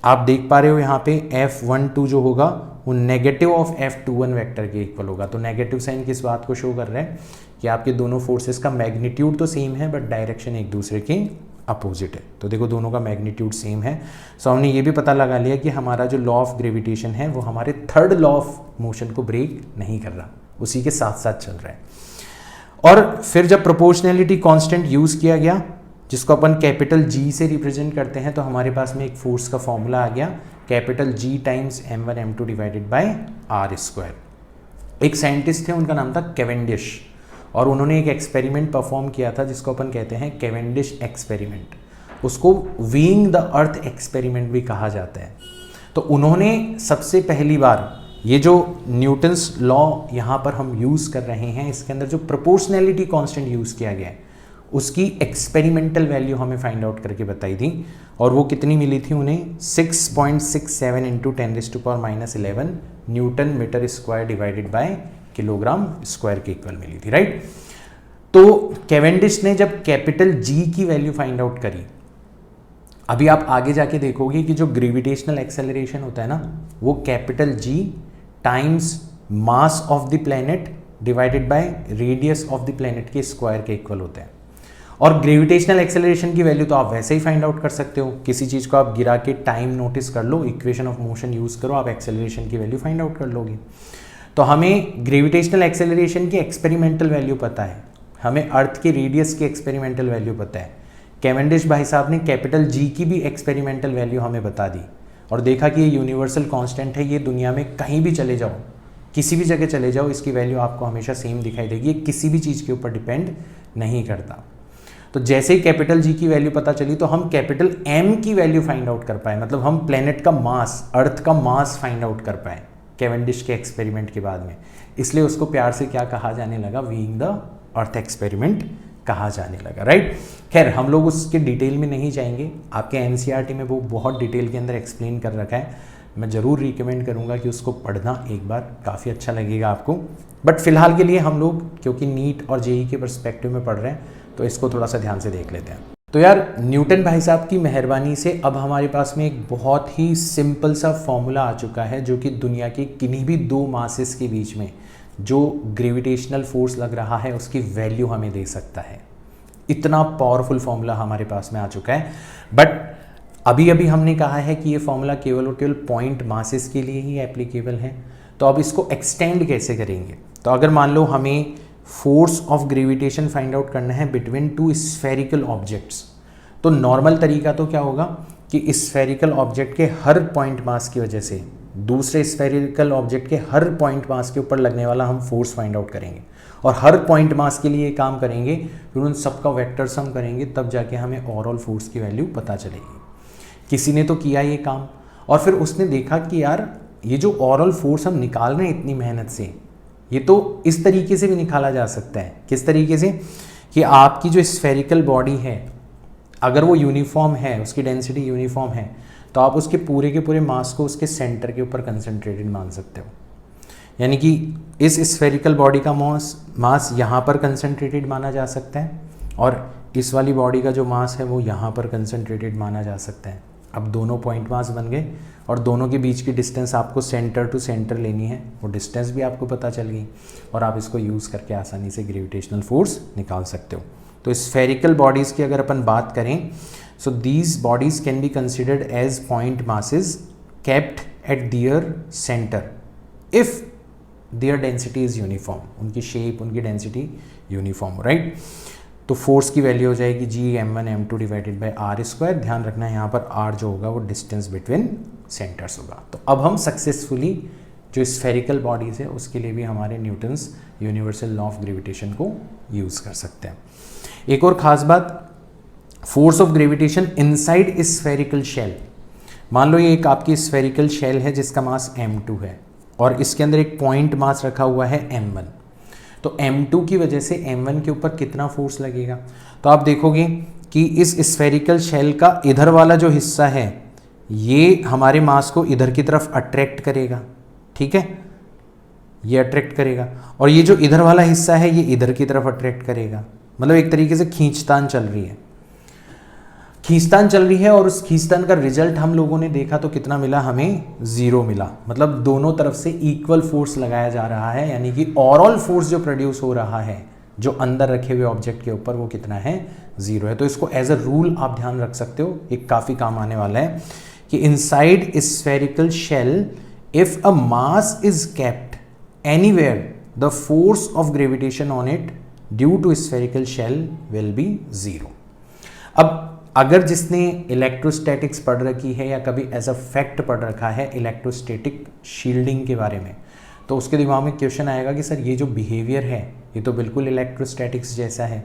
आप देख पा रहे हो यहाँ पे F12 जो होगा वो नेगेटिव ऑफ F21 वेक्टर के इक्वल होगा। तो नेगेटिव साइन किस बात को शो कर रहा है कि आपके दोनों फोर्सेस का मैग्नीट्यूड तो सेम है बट डायरेक्शन एक दूसरे के अपोजिट है। तो देखो दोनों का मैग्नीट्यूड सेम है। सो हमने ये भी पता लगा लिया कि हमारा जो लॉ ऑफ ग्रेविटेशन है वो हमारे थर्ड लॉ ऑफ मोशन को ब्रेक नहीं कर रहा, उसी के साथ साथ चल रहा है। और फिर जब प्रोपोर्शनैलिटी कांस्टेंट यूज किया गया जिसको अपन कैपिटल G से रिप्रेजेंट करते हैं, तो हमारे पास में एक फोर्स का फॉर्मूला आ गया capital G times m1 m2 divided by r square. एक साइंटिस्ट थे उनका नाम था केवेंडिश, और उन्होंने एक एक्सपेरिमेंट परफॉर्म किया था जिसको अपन कहते हैं केवेंडिश एक्सपेरिमेंट। उसको वीइंग द अर्थ एक्सपेरिमेंट भी कहा जाता है। तो उन्होंने सबसे पहली बार ये जो न्यूटन्स लॉ यहाँ पर हम यूज़ कर रहे हैं इसके अंदर जो प्रोपोर्शनैलिटी कांस्टेंट यूज़ किया गया है उसकी एक्सपेरिमेंटल वैल्यू हमें फाइंड आउट करके बताई थी, और वो कितनी मिली थी उन्हें 6.67 into 10⁻⁻11 newton metre square divided by kilogram square के इक्वल मिली थी, राइट। तो केवेंडिश ने जब कैपिटल G की वैल्यू फाइंड आउट करी, अभी आप आगे जाके देखोगे कि जो ग्रेविटेशनल एक्सेलरेशन होता है ना वो capital G times mass of the planet divided by radius of the planet के स्क्वायर के इक्वल होता है। और ग्रेविटेशनल एक्सेलरेशन की वैल्यू तो आप वैसे ही फाइंड आउट कर सकते हो, किसी चीज़ को आप गिरा के टाइम नोटिस कर लो, इक्वेशन ऑफ मोशन यूज़ करो, आप एक्सेलरेशन की वैल्यू फाइंड आउट कर लोगे। तो हमें ग्रेविटेशनल एक्सेलरेशन की एक्सपेरिमेंटल वैल्यू पता है, हमें अर्थ के रेडियस की एक्सपेरिमेंटल वैल्यू पता है। केवेंडिश भाई साहब ने कैपिटल G की भी एक्सपेरिमेंटल वैल्यू हमें बता दी और देखा कि ये यूनिवर्सल कांस्टेंट है, ये दुनिया में कहीं भी चले जाओ, किसी भी जगह चले जाओ, इसकी वैल्यू आपको हमेशा सेम दिखाई देगी, ये किसी भी चीज़ के ऊपर डिपेंड नहीं करता। तो जैसे ही कैपिटल G की वैल्यू पता चली तो हम कैपिटल M की वैल्यू फाइंड आउट कर पाए, मतलब हम प्लेनेट का मास, अर्थ का मास फाइंड आउट कर पाए केवेंडिश के एक्सपेरिमेंट के बाद में। इसलिए उसको प्यार से क्या कहा जाने लगा, वीइंग द अर्थ एक्सपेरिमेंट कहा जाने लगा, राइट। खैर हम लोग उसके डिटेल में नहीं जाएंगे, आपके NCERT में वो बहुत डिटेल के अंदर एक्सप्लेन कर रखा है। मैं ज़रूर रिकमेंड करूँगा कि उसको पढ़ना एक बार, काफ़ी अच्छा लगेगा आपको। बट फिलहाल के लिए हम लोग क्योंकि नीट और JEE के पर्सपेक्टिव में पढ़ रहे हैं तो इसको थोड़ा सा ध्यान से देख लेते हैं। तो यार न्यूटन भाई साहब की मेहरबानी से अब हमारे पास में एक बहुत ही सिंपल सा फॉर्मूला आ चुका है जो कि दुनिया के किन्हीं भी दो मासेस के बीच में जो ग्रेविटेशनल फोर्स लग रहा है उसकी वैल्यू हमें दे सकता है। इतना पावरफुल फॉर्मूला हमारे पास में आ चुका है। बट अभी अभी हमने कहा है कि ये फॉर्मूला केवल और केवल पॉइंट मासेस के लिए ही एप्लीकेबल है। तो अब इसको एक्सटेंड कैसे करेंगे? तो अगर मान लो हमें force of gravitation find out करना है बिटवीन टू स्फेरिकल ऑब्जेक्ट्स, तो नॉर्मल तरीका तो क्या होगा कि स्फेरिकल ऑब्जेक्ट के हर पॉइंट मास की वजह से दूसरे स्फेरिकल ऑब्जेक्ट के हर पॉइंट मास के ऊपर लगने वाला हम फोर्स फाइंड आउट करेंगे और हर पॉइंट मास के लिए काम करेंगे, फिर उन सबका वेक्टर सम करेंगे, तब जाके हमें ओवरऑल फोर्स की वैल्यू पता चलेगी। किसी ने तो किया ये काम और फिर उसने देखा कि यार ये जो ओवरऑल फोर्स हम निकाल रहे हैं इतनी मेहनत से, ये तो इस तरीके से भी निकाला जा सकता है। किस तरीके से? कि आपकी जो स्फेरिकल बॉडी है अगर वो यूनिफॉर्म है, उसकी डेंसिटी यूनिफॉर्म है, तो आप उसके पूरे के पूरे मास को उसके सेंटर के ऊपर कंसंट्रेटेड मान सकते हो। यानी कि इस स्फेरिकल बॉडी का मास यहाँ पर कंसंट्रेटेड माना जा सकता है और इस वाली बॉडी का जो मास है वो यहाँ पर कंसंट्रेटेड माना जा सकता है। अब दोनों पॉइंट मास बन गए और दोनों के बीच की डिस्टेंस आपको सेंटर टू सेंटर लेनी है, वो डिस्टेंस भी आपको पता चल गई और आप इसको यूज़ करके आसानी से ग्रेविटेशनल फोर्स निकाल सकते हो। तो स्फेरिकल बॉडीज़ की अगर अपन बात करें, so these bodies can be considered as point masses kept at their centre if their density is uniform, उनकी शेप, उनकी डेंसिटी यूनिफॉर्म, राइट। तो फोर्स की वैल्यू हो जाएगी G(m1 m2 divided by R square. ध्यान रखना है यहाँ पर r जो होगा वो डिस्टेंस बिटवीन सेंटर्स होगा। तो अब हम सक्सेसफुली जो स्फेरिकल बॉडीज़ है उसके लिए भी हमारे Newton's universal law of gravitation को यूज़ कर सकते हैं। एक और ख़ास बात, force of gravitation inside spherical shell. मान लो ये एक आपकी स्फेरिकल शेल है जिसका मास m2 है और इसके अंदर एक पॉइंट मास रखा हुआ है m1। तो m2 की वजह से m1 के ऊपर कितना फोर्स लगेगा? तो आप देखोगे कि इस स्फेरिकल शेल का इधर वाला जो हिस्सा है ये हमारे मास को इधर की तरफ अट्रैक्ट करेगा, ठीक है, ये अट्रैक्ट करेगा, और ये जो इधर वाला हिस्सा है ये इधर की तरफ अट्रैक्ट करेगा। मतलब एक तरीके से खींचतान चल रही है, खींचतान चल रही है, और उस खींचतान का रिजल्ट हम लोगों ने देखा तो कितना मिला? हमें 0 मिला। मतलब दोनों तरफ से इक्वल फोर्स लगाया जा रहा है, यानी कि ओवरऑल फोर्स जो प्रोड्यूस हो रहा है जो अंदर रखे हुए ऑब्जेक्ट के ऊपर वो कितना है? 0 है। तो इसको एज अ रूल आप ध्यान रख सकते हो, एक काफ़ी काम आने वाला है कि inside spherical shell if a mass is kept anywhere the force of gravitation on it due to spherical shell will be 0। अब अगर जिसने इलेक्ट्रोस्टैटिक्स पढ़ रखी है या कभी एज अ फैक्ट पढ़ रखा है इलेक्ट्रोस्टैटिक शील्डिंग के बारे में, तो उसके दिमाग में क्वेश्चन आएगा कि सर ये जो बिहेवियर है ये तो बिल्कुल इलेक्ट्रोस्टैटिक्स जैसा है,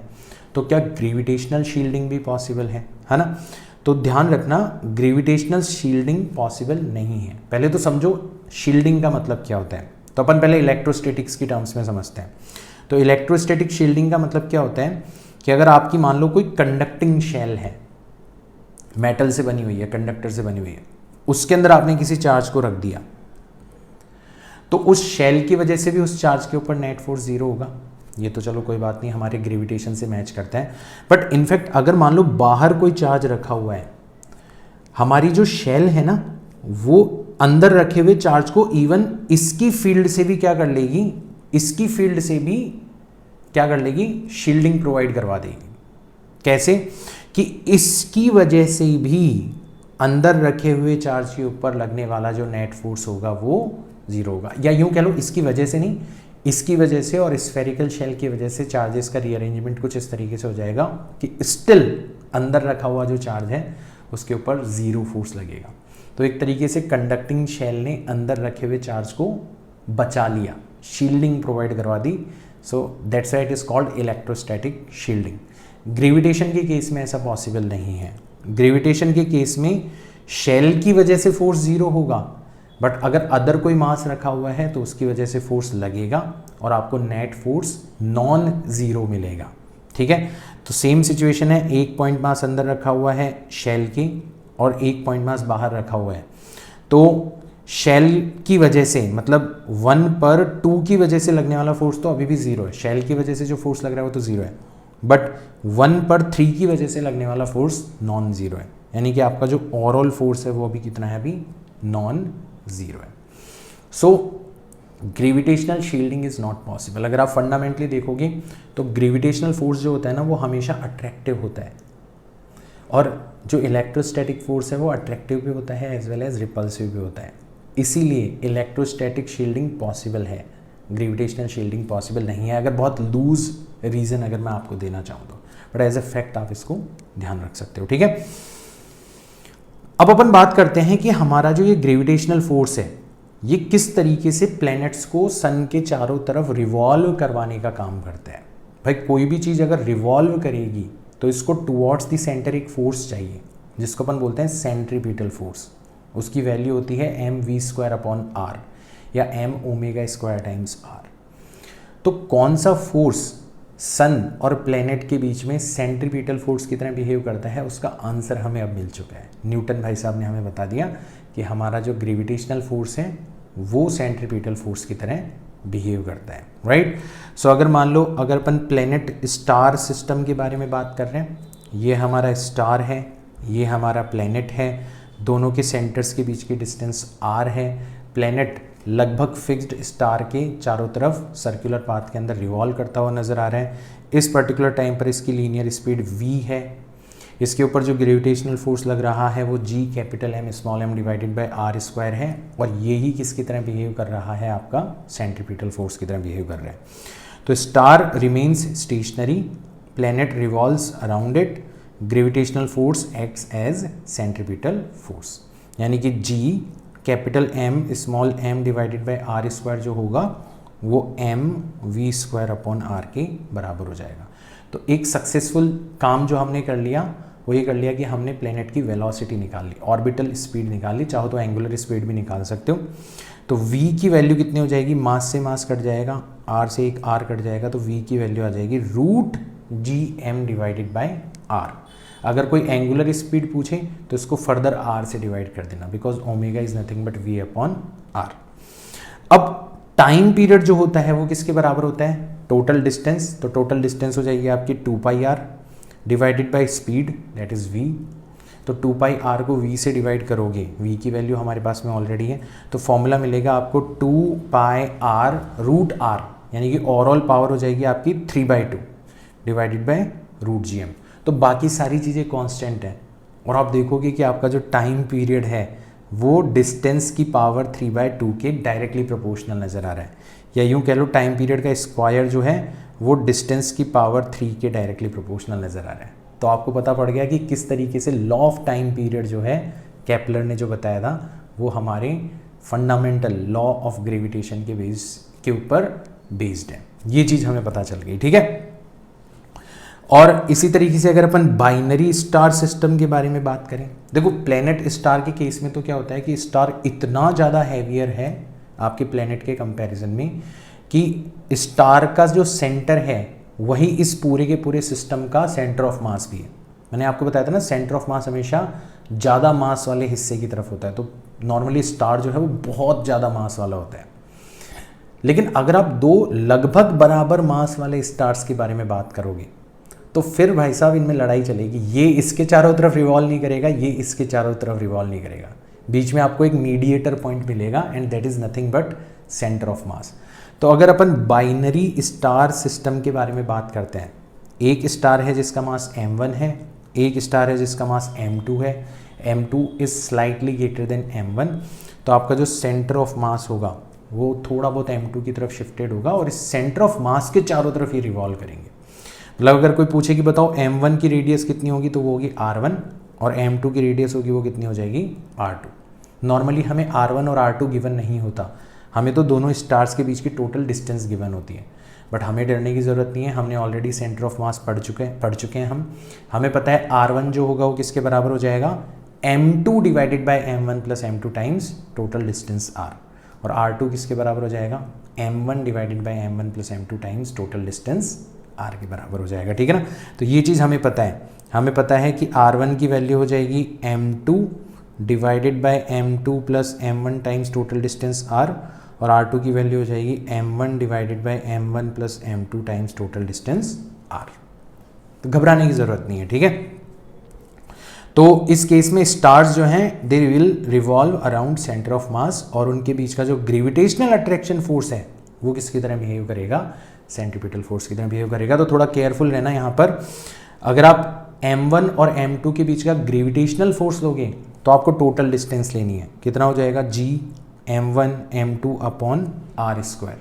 तो क्या ग्रेविटेशनल शील्डिंग भी पॉसिबल है ना? तो ध्यान रखना, ग्रेविटेशनल शील्डिंग पॉसिबल नहीं है। पहले तो समझो शील्डिंग का मतलब क्या होता है। तो अपन पहले इलेक्ट्रोस्टैटिक्स की टर्म्स में समझते हैं। तो इलेक्ट्रोस्टैटिक शील्डिंग का मतलब क्या होता है कि अगर आपकी मान लो कोई कंडक्टिंग शेल है, मेटल से बनी हुई है, कंडक्टर से बनी हुई है, उसके अंदर आपने किसी चार्ज को रख दिया, तो उस शेल की वजह से भी उस चार्ज के ऊपर नेट फोर्स 0 होगा। ये तो चलो कोई बात नहीं, हमारे ग्रेविटेशन से मैच करता है। बट इनफैक्ट अगर मान लो बाहर कोई चार्ज रखा हुआ है, हमारी जो शेल है ना वो अंदर रखे हुए चार्ज को इवन इसकी फील्ड से भी क्या कर लेगी? इसकी फील्ड से भी क्या कर लेगी? शील्डिंग प्रोवाइड करवा देगी। कैसे? कि इसकी वजह से भी अंदर रखे हुए चार्ज के ऊपर लगने वाला जो नेट फोर्स होगा वो 0 होगा। या यूं कह लो, इसकी वजह से नहीं, इसकी वजह से और स्फेरिकल शेल की वजह से चार्जेस का रीअरेंजमेंट कुछ इस तरीके से हो जाएगा कि स्टिल अंदर रखा हुआ जो चार्ज है उसके ऊपर 0 फोर्स लगेगा। तो एक तरीके से कंडक्टिंग शेल ने अंदर रखे हुए चार्ज को बचा लिया, शील्डिंग प्रोवाइड करवा दी। So that's why it is called electrostatic shielding. Gravitation के केस में ऐसा पॉसिबल नहीं है। ग्रेविटेशन के केस में शेल की वजह से फोर्स 0 होगा, बट अगर अदर कोई मास रखा हुआ है तो उसकी वजह से फोर्स लगेगा और आपको नेट फोर्स नॉन 0 मिलेगा, ठीक है। तो सेम सिचुएशन है, एक पॉइंट मास अंदर रखा हुआ है शेल की और एक पॉइंट मास बाहर रखा हुआ है। तो शेल की वजह से मतलब 1 पर 2 की वजह से लगने वाला फोर्स तो अभी भी 0 है। शेल की वजह से जो फोर्स लग रहा है वो तो 0 है, बट 1 पर 3 की वजह से लगने वाला फोर्स नॉन 0 है। यानी कि आपका जो ओवरऑल फोर्स है वो अभी कितना है? अभी नॉन 0 है। So gravitational shielding is not possible. अगर आप फंडामेंटली देखोगे तो ग्रेविटेशनल फोर्स जो होता है ना वो हमेशा अट्रैक्टिव होता है, और जो इलेक्ट्रोस्टैटिक फोर्स है वो अट्रैक्टिव भी होता है एज वेल एज रिपल्सिव भी होता है। इसीलिए इलेक्ट्रोस्टैटिक शील्डिंग पॉसिबल है, ग्रेविटेशनल शील्डिंग पॉसिबल नहीं है। अगर बहुत लूज रीज़न अगर मैं आपको देना चाहूँ तो, बट एज ए फैक्ट आप इसको ध्यान रख सकते हो, ठीक है। अब अपन बात करते हैं कि हमारा जो ये ग्रेविटेशनल फोर्स है ये किस तरीके से प्लैनेट्स को सन के चारों तरफ रिवॉल्व करवाने का काम करता है। भाई कोई भी चीज़ अगर रिवॉल्व करेगी तो इसको टुवर्ड्स द सेंटर एक फोर्स चाहिए जिसको अपन बोलते हैं सेंट्रीपिटल फोर्स। उसकी वैल्यू होती है mv²/r या m⍵² टाइम्स r। तो कौन सा फोर्स सन और प्लेनेट के बीच में सेंट्रीपिटल फोर्स की तरह बिहेव करता है, उसका आंसर हमें अब मिल चुका है। न्यूटन भाई साहब ने हमें बता दिया कि हमारा जो ग्रेविटेशनल फोर्स है वो सेंट्रीपिटल फोर्स की तरह बिहेव करता है, राइट। सो अगर मान लो अगर अपन प्लेनेट स्टार सिस्टम के बारे में बात कर रहे हैं, ये हमारा स्टार है, ये हमारा प्लेनेट है, दोनों के सेंटर्स के बीच की डिस्टेंस r है। प्लेनेट लगभग फिक्स्ड स्टार के चारों तरफ सर्कुलर पाथ के अंदर रिवॉल्व करता हुआ नज़र आ रहा है। इस पर्टिकुलर टाइम पर इसकी लीनियर स्पीड v है। इसके ऊपर जो ग्रेविटेशनल फोर्स लग रहा है वो G capital M small m divided by are square है, और यही किसकी तरह बिहेव कर रहा है, आपका सेंट्रीपिटल फोर्स की तरह बिहेव कर रहा है। तो star remains stationary, planet revolves around it, gravitational force acts as centripetal force, यानी कि G capital M small m divided by are square जो होगा वो m v square upon are के बराबर हो जाएगा। तो एक सक्सेसफुल काम जो हमने कर लिया वो ये कर लिया कि हमने प्लेनेट की वेलोसिटी निकाल ली, ऑर्बिटल स्पीड निकाल ली, चाहो तो एंगुलर स्पीड भी निकाल सकते हो। तो v की वैल्यू कितनी हो जाएगी, मास से मास कट जाएगा, r से एक r कट जाएगा, तो v की वैल्यू आ जाएगी root G M divided by r। अगर कोई एंगुलर स्पीड पूछे तो इसको फर्दर r से डिवाइड कर देना, because omega is nothing but v upon r। अब टाइम पीरियड जो होता है वो किसके बराबर होता है, टोटल डिस्टेंस। तो टोटल डिस्टेंस हो जाएगी आपकी 2 पाई r divided by speed that is v। तो 2 पाई r को v से डिवाइड करोगे, v की वैल्यू हमारे पास में ऑलरेडी है, तो फॉर्मूला मिलेगा आपको 2 पाई r रूट r, यानी कि ओवरऑल पावर हो जाएगी आपकी 3/2 divided by root G M. तो बाकी सारी चीज़ें कांस्टेंट हैं, और आप देखोगे कि आपका जो टाइम पीरियड है वो डिस्टेंस की पावर 3/2 के डायरेक्टली प्रोपोर्शनल नज़र आ रहा है, या यूँ कह लो टाइम पीरियड का स्क्वायर जो है वो डिस्टेंस की पावर 3 के डायरेक्टली प्रोपोर्शनल नज़र आ रहा है। तो आपको पता पड़ गया कि किस तरीके से लॉ ऑफ टाइम पीरियड जो है केपलर ने जो बताया था वो हमारे फंडामेंटल लॉ ऑफ ग्रेविटेशन के बेस के ऊपर बेस्ड है। ये चीज़ हमें पता चल गई, ठीक है। और इसी तरीके से अगर अपन बाइनरी स्टार सिस्टम के बारे में बात करें, देखो प्लेनेट स्टार के केस में तो क्या होता है कि स्टार इतना ज़्यादा हैवियर है आपके प्लेनेट के कंपैरिजन में कि स्टार का जो सेंटर है वही इस पूरे के पूरे सिस्टम का सेंटर ऑफ मास भी है। मैंने आपको बताया था ना, सेंटर ऑफ मास हमेशा ज़्यादा मास वाले हिस्से की तरफ होता है, तो नॉर्मली स्टार जो है वो बहुत ज़्यादा मास वाला होता है। लेकिन अगर आप दो लगभग बराबर मास वाले स्टार्स के बारे में बात करोगे तो फिर भाई साहब इनमें लड़ाई चलेगी, ये इसके चारों तरफ रिवॉल्व नहीं करेगा, ये इसके चारों तरफ रिवॉल्व नहीं करेगा, बीच में आपको एक मीडिएटर पॉइंट मिलेगा and that is nothing but centre of mass. तो अगर अपन बाइनरी स्टार सिस्टम के बारे में बात करते हैं, एक स्टार है जिसका मास m1 है, एक स्टार है जिसका मास m2 है, m2 is slightly greater than m1, तो आपका जो सेंटर ऑफ मास होगा वो थोड़ा बहुत m2 की तरफ शिफ्टेड होगा और इस सेंटर ऑफ मास के चारों तरफ ये रिवॉल्व करेंगे। मतलब अगर कोई पूछे कि बताओ m1 की रेडियस कितनी होगी तो वो होगी r1, और m2 की रेडियस होगी वो कितनी हो जाएगी r2। नॉर्मली हमें r1 और r2 गिवन नहीं होता, हमें तो दोनों स्टार्स के बीच की टोटल डिस्टेंस गिवन होती है, बट हमें डरने की ज़रूरत नहीं है, हमने ऑलरेडी सेंटर ऑफ मास पढ़ चुके हैं हमें पता है r1 जो होगा वो किसके बराबर हो जाएगा, m2 divided by m1 plus m2 times total distance r, और r2 किसके बराबर हो जाएगा, m1 divided by m1 plus m2 times total distance r के बराबर हो जाएगा, ठीक है ना। तो ये चीज़ हमें पता है, हमें पता है कि r1 की वैल्यू हो जाएगी m2 divided by m2 plus m1 times total distance r, और r2 की वैल्यू हो जाएगी m1 divided by m1 plus m2 times total distance r। तो घबराने की ज़रूरत नहीं है, ठीक है। तो इस केस में स्टार्स जो हैं they will revolve around centre of mass, और उनके बीच का जो ग्रेविटेशनल अट्रैक्शन फोर्स है वो किसकी तरह बिहेव करेगा, सेंट्रीपिटल फोर्स की तरह बिहेव करेगा। तो थोड़ा केयरफुल रहना यहाँ पर, अगर आप m1 और m2 के बीच का ग्रेविटेशनल फोर्स लोगे तो आपको टोटल डिस्टेंस लेनी है, कितना हो जाएगा g m1 m2 upon r square,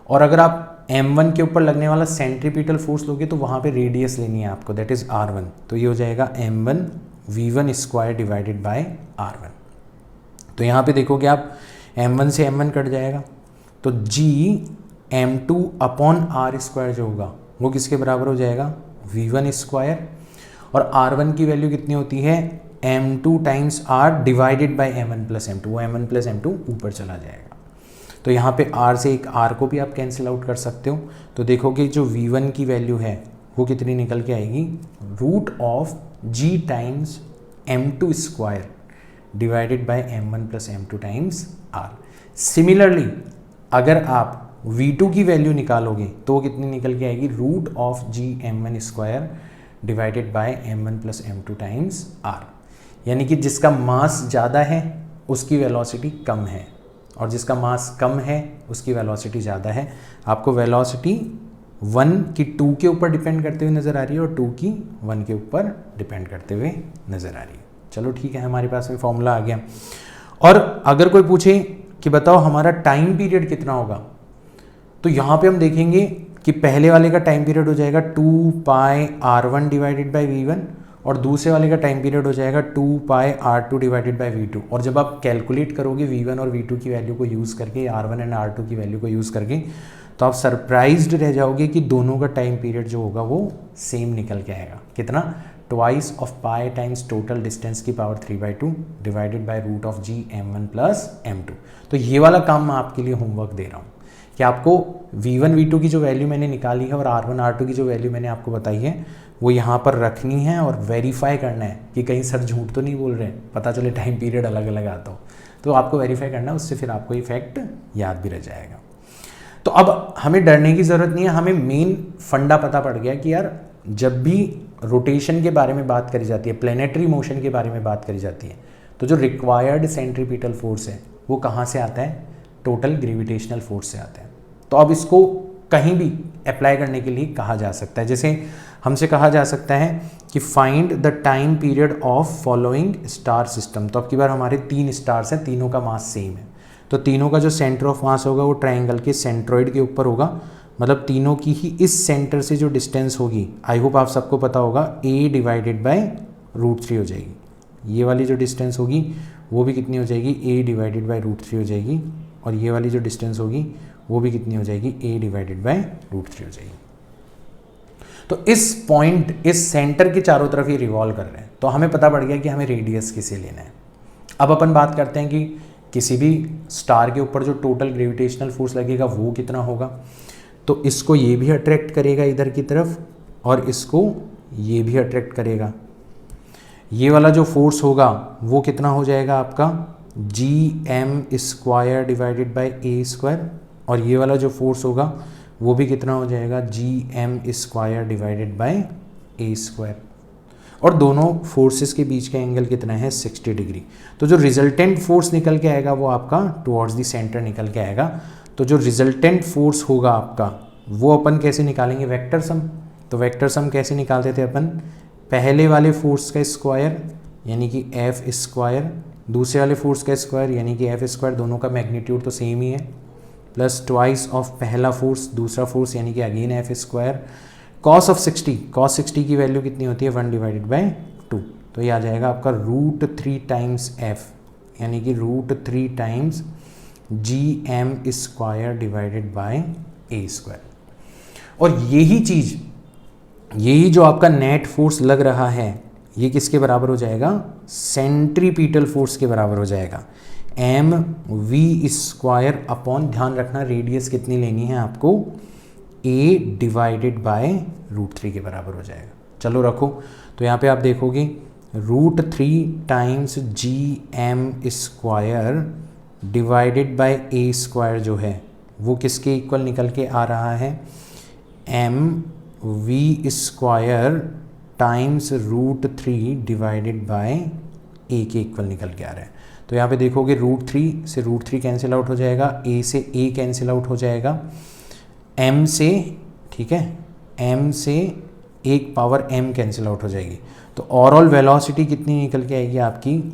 और अगर आप m1 के ऊपर लगने वाला सेंट्रीपिटल फोर्स लोगे तो वहाँ पे रेडियस लेनी है आपको, दैट इज r1, तो ये हो जाएगा m1 v1 square divided bye r1। तो यहाँ पे देखोगे आप m1 से m1 कट जाएगा, तो g m2 upon r square जो होगा वो किसके बराबर हो जाएगा, v1 स्क्वायर, और r1 की वैल्यू कितनी होती है m2 times r divided by m1 plus m2, वो m1 प्लस m2 ऊपर चला जाएगा। तो यहाँ पे r से एक r को भी आप कैंसिल आउट कर सकते हो, तो देखोगे जो v1 की वैल्यू है वो कितनी निकल के आएगी, root of g times m2 square divided by m1 plus m2 times r। Similarly अगर आप v2 की वैल्यू निकालोगे तो वो कितनी निकल के आएगी, root of g m1 square divided by m1 plus m2 times r, यानी कि जिसका मास ज़्यादा है उसकी वेलोसिटी कम है, और जिसका मास कम है उसकी वेलोसिटी ज़्यादा है। आपको वेलोसिटी 1 की 2 के ऊपर डिपेंड करते हुए नज़र आ रही है और 2 की 1 के ऊपर डिपेंड करते हुए नज़र आ रही है। चलो ठीक है, हमारे पास में फॉर्मूला आ गया। और अगर कोई पूछे कि बताओ हमारा टाइम पीरियड कितना होगा, तो यहाँ पे हम देखेंगे कि पहले वाले का टाइम पीरियड हो जाएगा 2 पाई R1 डिवाइडेड बाई V1 और दूसरे वाले का टाइम पीरियड हो जाएगा 2 पाई R2 डिवाइडेड बाई V2। और जब आप कैलकुलेट करोगे V1 और V2 की वैल्यू को यूज़ करके, R1 एंड R2 की वैल्यू को यूज़ करके, तो आप सरप्राइज्ड रह जाओगे कि दोनों का टाइम पीरियड जो होगा वो सेम निकल के आएगा। कितना? Twice of pi times total distance की power 3/2 divided by root of G m1 plus m2। तो ये वाला काम मैं आपके लिए होमवर्क दे रहा हूँ कि आपको V1 V2 की जो वैल्यू मैंने निकाली है और R1 R2 की जो वैल्यू मैंने आपको बताई है वो यहाँ पर रखनी है और वेरीफाई करना है कि कहीं सर झूठ तो नहीं बोल रहे हैं, पता चले टाइम पीरियड अलग अलग आता हो। तो आपको वेरीफाई करना है, उससे फिर आपको ये फैक्ट याद भी रह जाएगा। तो अब हमें डरने की ज़रूरत नहीं है, हमें मेन फंडा पता पड़ गया कि यार जब भी रोटेशन के बारे में बात करी जाती है, प्लेनेटरी मोशन के बारे में बात करी जाती है, तो जो रिक्वायर्ड सेंट्रीपिटल फोर्स है वो कहाँ से आता है? टोटल ग्रेविटेशनल फोर्स से आता है। तो अब इसको कहीं भी अप्लाई करने के लिए कहा जा सकता है, जैसे हमसे कहा जा सकता है कि find the time period of following star system. तो अब की बार हमारे 3 स्टार्स हैं, तीनों का मास सेम है, तो तीनों का जो सेंटर ऑफ मास होगा वो ट्रायंगल के सेंट्रॉइड के ऊपर होगा, मतलब तीनों की ही इस सेंटर से जो डिस्टेंस होगी, आई होप आप सबको पता होगा, a डिवाइडेड बाई √3 हो जाएगी। ये वाली जो डिस्टेंस होगी वो भी कितनी हो जाएगी? a डिवाइडेड बाई √3 हो जाएगी। और ये वाली जो डिस्टेंस होगी वो भी कितनी हो जाएगी? a डिवाइडेड बाई √3 हो जाएगी। तो इस पॉइंट, इस सेंटर के चारों तरफ ये रिवॉल्व कर रहे हैं, तो हमें पता पड़ गया कि हमें रेडियस किसे लेना है। अब अपन बात करते हैं कि किसी भी स्टार के ऊपर जो टोटल ग्रेविटेशनल फोर्स लगेगा वो कितना होगा। तो इसको ये भी अट्रैक्ट करेगा इधर की तरफ और इसको ये भी अट्रैक्ट करेगा। ये वाला जो फोर्स होगा वो कितना हो जाएगा आपका? gm² divided by a²। और ये वाला जो फोर्स होगा वो भी कितना हो जाएगा? gm² divided by a²। और दोनों फोर्सेस के बीच का एंगल कितना है? 60 डिग्री। तो जो रिजल्टेंट फोर्स निकल के आएगा वो आपका टुवर्ड्स द सेंटर निकल के आएगा। तो जो रिजल्टेंट फोर्स होगा आपका वो अपन कैसे निकालेंगे? Vector sum. तो वेक्टर सम कैसे निकालते थे अपन? पहले वाले फोर्स का स्क्वायर यानी कि F², दूसरे वाले फोर्स का स्क्वायर यानी कि F², दोनों का मैग्नीट्यूड तो सेम ही है, प्लस ट्वाइस ऑफ पहला फोर्स दूसरा फोर्स यानी कि again F², cos of 60, cos 60 की वैल्यू कितनी होती है? 1 डिवाइडेड बाई 2। तो ये आ जाएगा आपका √3 टाइम्स F यानी कि √3 times gm² divided by a²। और यही चीज़, यही जो आपका नेट फोर्स लग रहा है ये किसके बराबर हो जाएगा? सेंट्रीपिटल फोर्स के बराबर हो जाएगा, mv² अपॉन, ध्यान रखना रेडियस कितनी लेनी है आपको? a डिवाइडेड बाय √3 के बराबर हो जाएगा। चलो रखो, तो यहाँ पे आप देखोगे √3 times gm² divided by a² जो है वो किसके इक्वल निकल के आ रहा है? mv² times √3 divided bye a के इक्वल निकल के आ रहा है। तो यहाँ पे देखोगे √3 से √3 कैंसिल आउट हो जाएगा, a से a कैंसिल आउट हो जाएगा, m से, ठीक है, m से एक पावर m कैंसिल आउट हो जाएगी। तो ओवरऑल वेलोसिटी कितनी निकल के आएगी आपकी?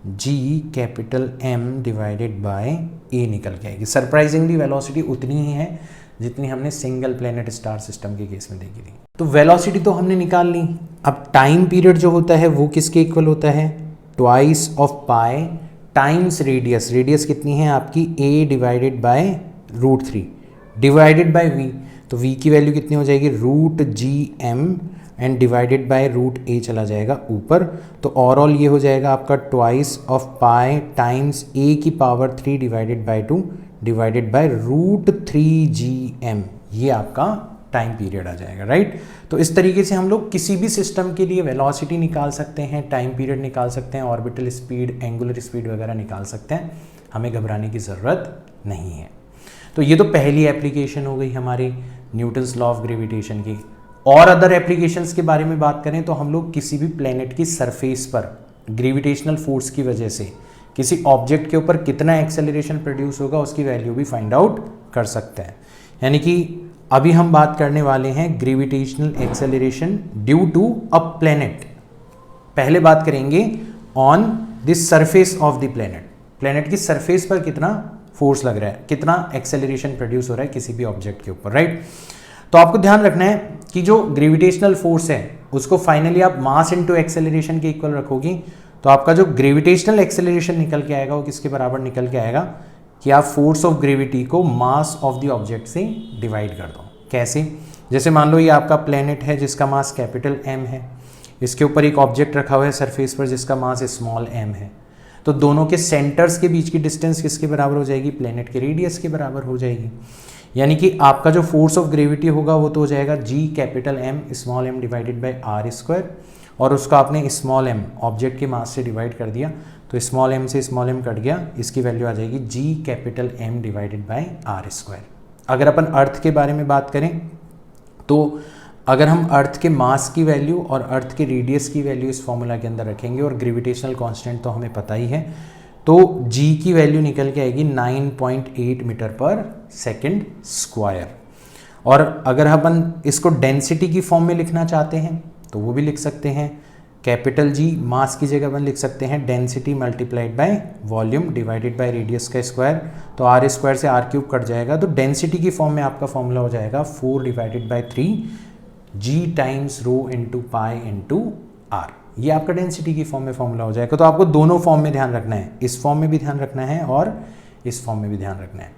√G∩M डिवाइडेड बाय a निकल के आएगी। सरप्राइजिंगली वेलोसिटी उतनी ही है जितनी हमने सिंगल प्लेनेट स्टार सिस्टम के केस में देखी थी। तो वेलोसिटी तो हमने निकाल ली। अब टाइम पीरियड जो होता है वो किसके इक्वल होता है? Twice of pi times radius. Radius कितनी है आपकी? a divided by √3 divided bye v। तो v की वैल्यू कितनी हो जाएगी? √Gm and divided by √a चला जाएगा ऊपर। तो ओवरऑल ये हो जाएगा आपका twice of pi times a की power 3 divided by 2 divided bye √3Gm। ये आपका टाइम पीरियड आ जाएगा, राइट। तो इस तरीके से हम लोग किसी भी सिस्टम के लिए वेलोसिटी निकाल सकते हैं, टाइम पीरियड निकाल सकते हैं, ऑर्बिटल स्पीड, एंगुलर स्पीड वगैरह निकाल सकते हैं। हमें घबराने की ज़रूरत नहीं है। तो ये तो पहली एप्लीकेशन हो गई हमारे न्यूटन्स लॉ ऑफ ग्रेविटेशन की। और अदर एप्लीकेशंस के बारे में बात करें तो हम लोग किसी भी प्लेनेट की सरफेस पर ग्रेविटेशनल फोर्स की वजह से किसी ऑब्जेक्ट के ऊपर कितना एक्सेलरेशन प्रोड्यूस होगा उसकी वैल्यू भी फाइंड आउट कर सकते हैं। यानी कि अभी हम बात करने वाले हैं gravitational acceleration due to a planet. पहले बात करेंगे on the surface of the planet, planet की सरफेस पर कितना फोर्स लग रहा है, कितना एक्सेलरेशन प्रोड्यूस हो रहा है किसी भी ऑब्जेक्ट के ऊपर, राइट। तो आपको ध्यान रखना है कि जो ग्रेविटेशनल फोर्स है उसको फाइनली आप मास इनटू एक्सेलरेशन के इक्वल रखोगी, तो आपका जो ग्रेविटेशनल एक्सेलरेशन निकल के आएगा वो किसके बराबर निकल के आएगा कि आप फोर्स ऑफ ग्रेविटी को मास ऑफ द ऑब्जेक्ट से डिवाइड कर दो। कैसे? जैसे मान लो ये आपका प्लैनेट है जिसका मास कैपिटल M है, इसके ऊपर एक ऑब्जेक्ट रखा हुआ है सरफेस पर जिसका मास स्मॉल m है, तो दोनों के सेंटर्स के बीच की डिस्टेंस किसके बराबर हो जाएगी? प्लैनेट के रेडियस के बराबर हो जाएगी। यानी कि आपका जो फोर्स ऑफ ग्रेविटी होगा वो तो हो जाएगा G capital M small m divided by R square, और उसको आपने स्मॉल m ऑब्जेक्ट के मास से डिवाइड कर दिया, तो स्मॉल m से स्मॉल m कट गया, इसकी वैल्यू आ जाएगी G capital M divided by R square. अगर अपन अर्थ के बारे में बात करें तो अगर हम अर्थ के मास की वैल्यू और अर्थ के रेडियस की वैल्यू इस फॉर्मूला के अंदर रखेंगे और ग्रेविटेशनल कांस्टेंट तो हमें पता ही है, तो G की वैल्यू निकल के आएगी 9.8 मीटर पर सेकेंड स्क्वायर। और अगर अपन इसको डेंसिटी की फॉर्म में लिखना चाहते हैं तो वो भी लिख सकते हैं, कैपिटल G मास की जगह अपन लिख सकते हैं density multiplied by volume divided by radius का स्क्वायर, तो आर स्क्वायर से आर क्यूब कट जाएगा, तो डेंसिटी की फॉर्म में आपका फॉर्मूला हो जाएगा 4 divided by 3 G times rho into pi into R. ये आपका डेंसिटी की फॉर्म में फॉर्मूला हो जाएगा। तो आपको दोनों फॉर्म में ध्यान रखना है, इस फॉर्म में भी ध्यान रखना है और इस फॉर्म में भी ध्यान रखना है।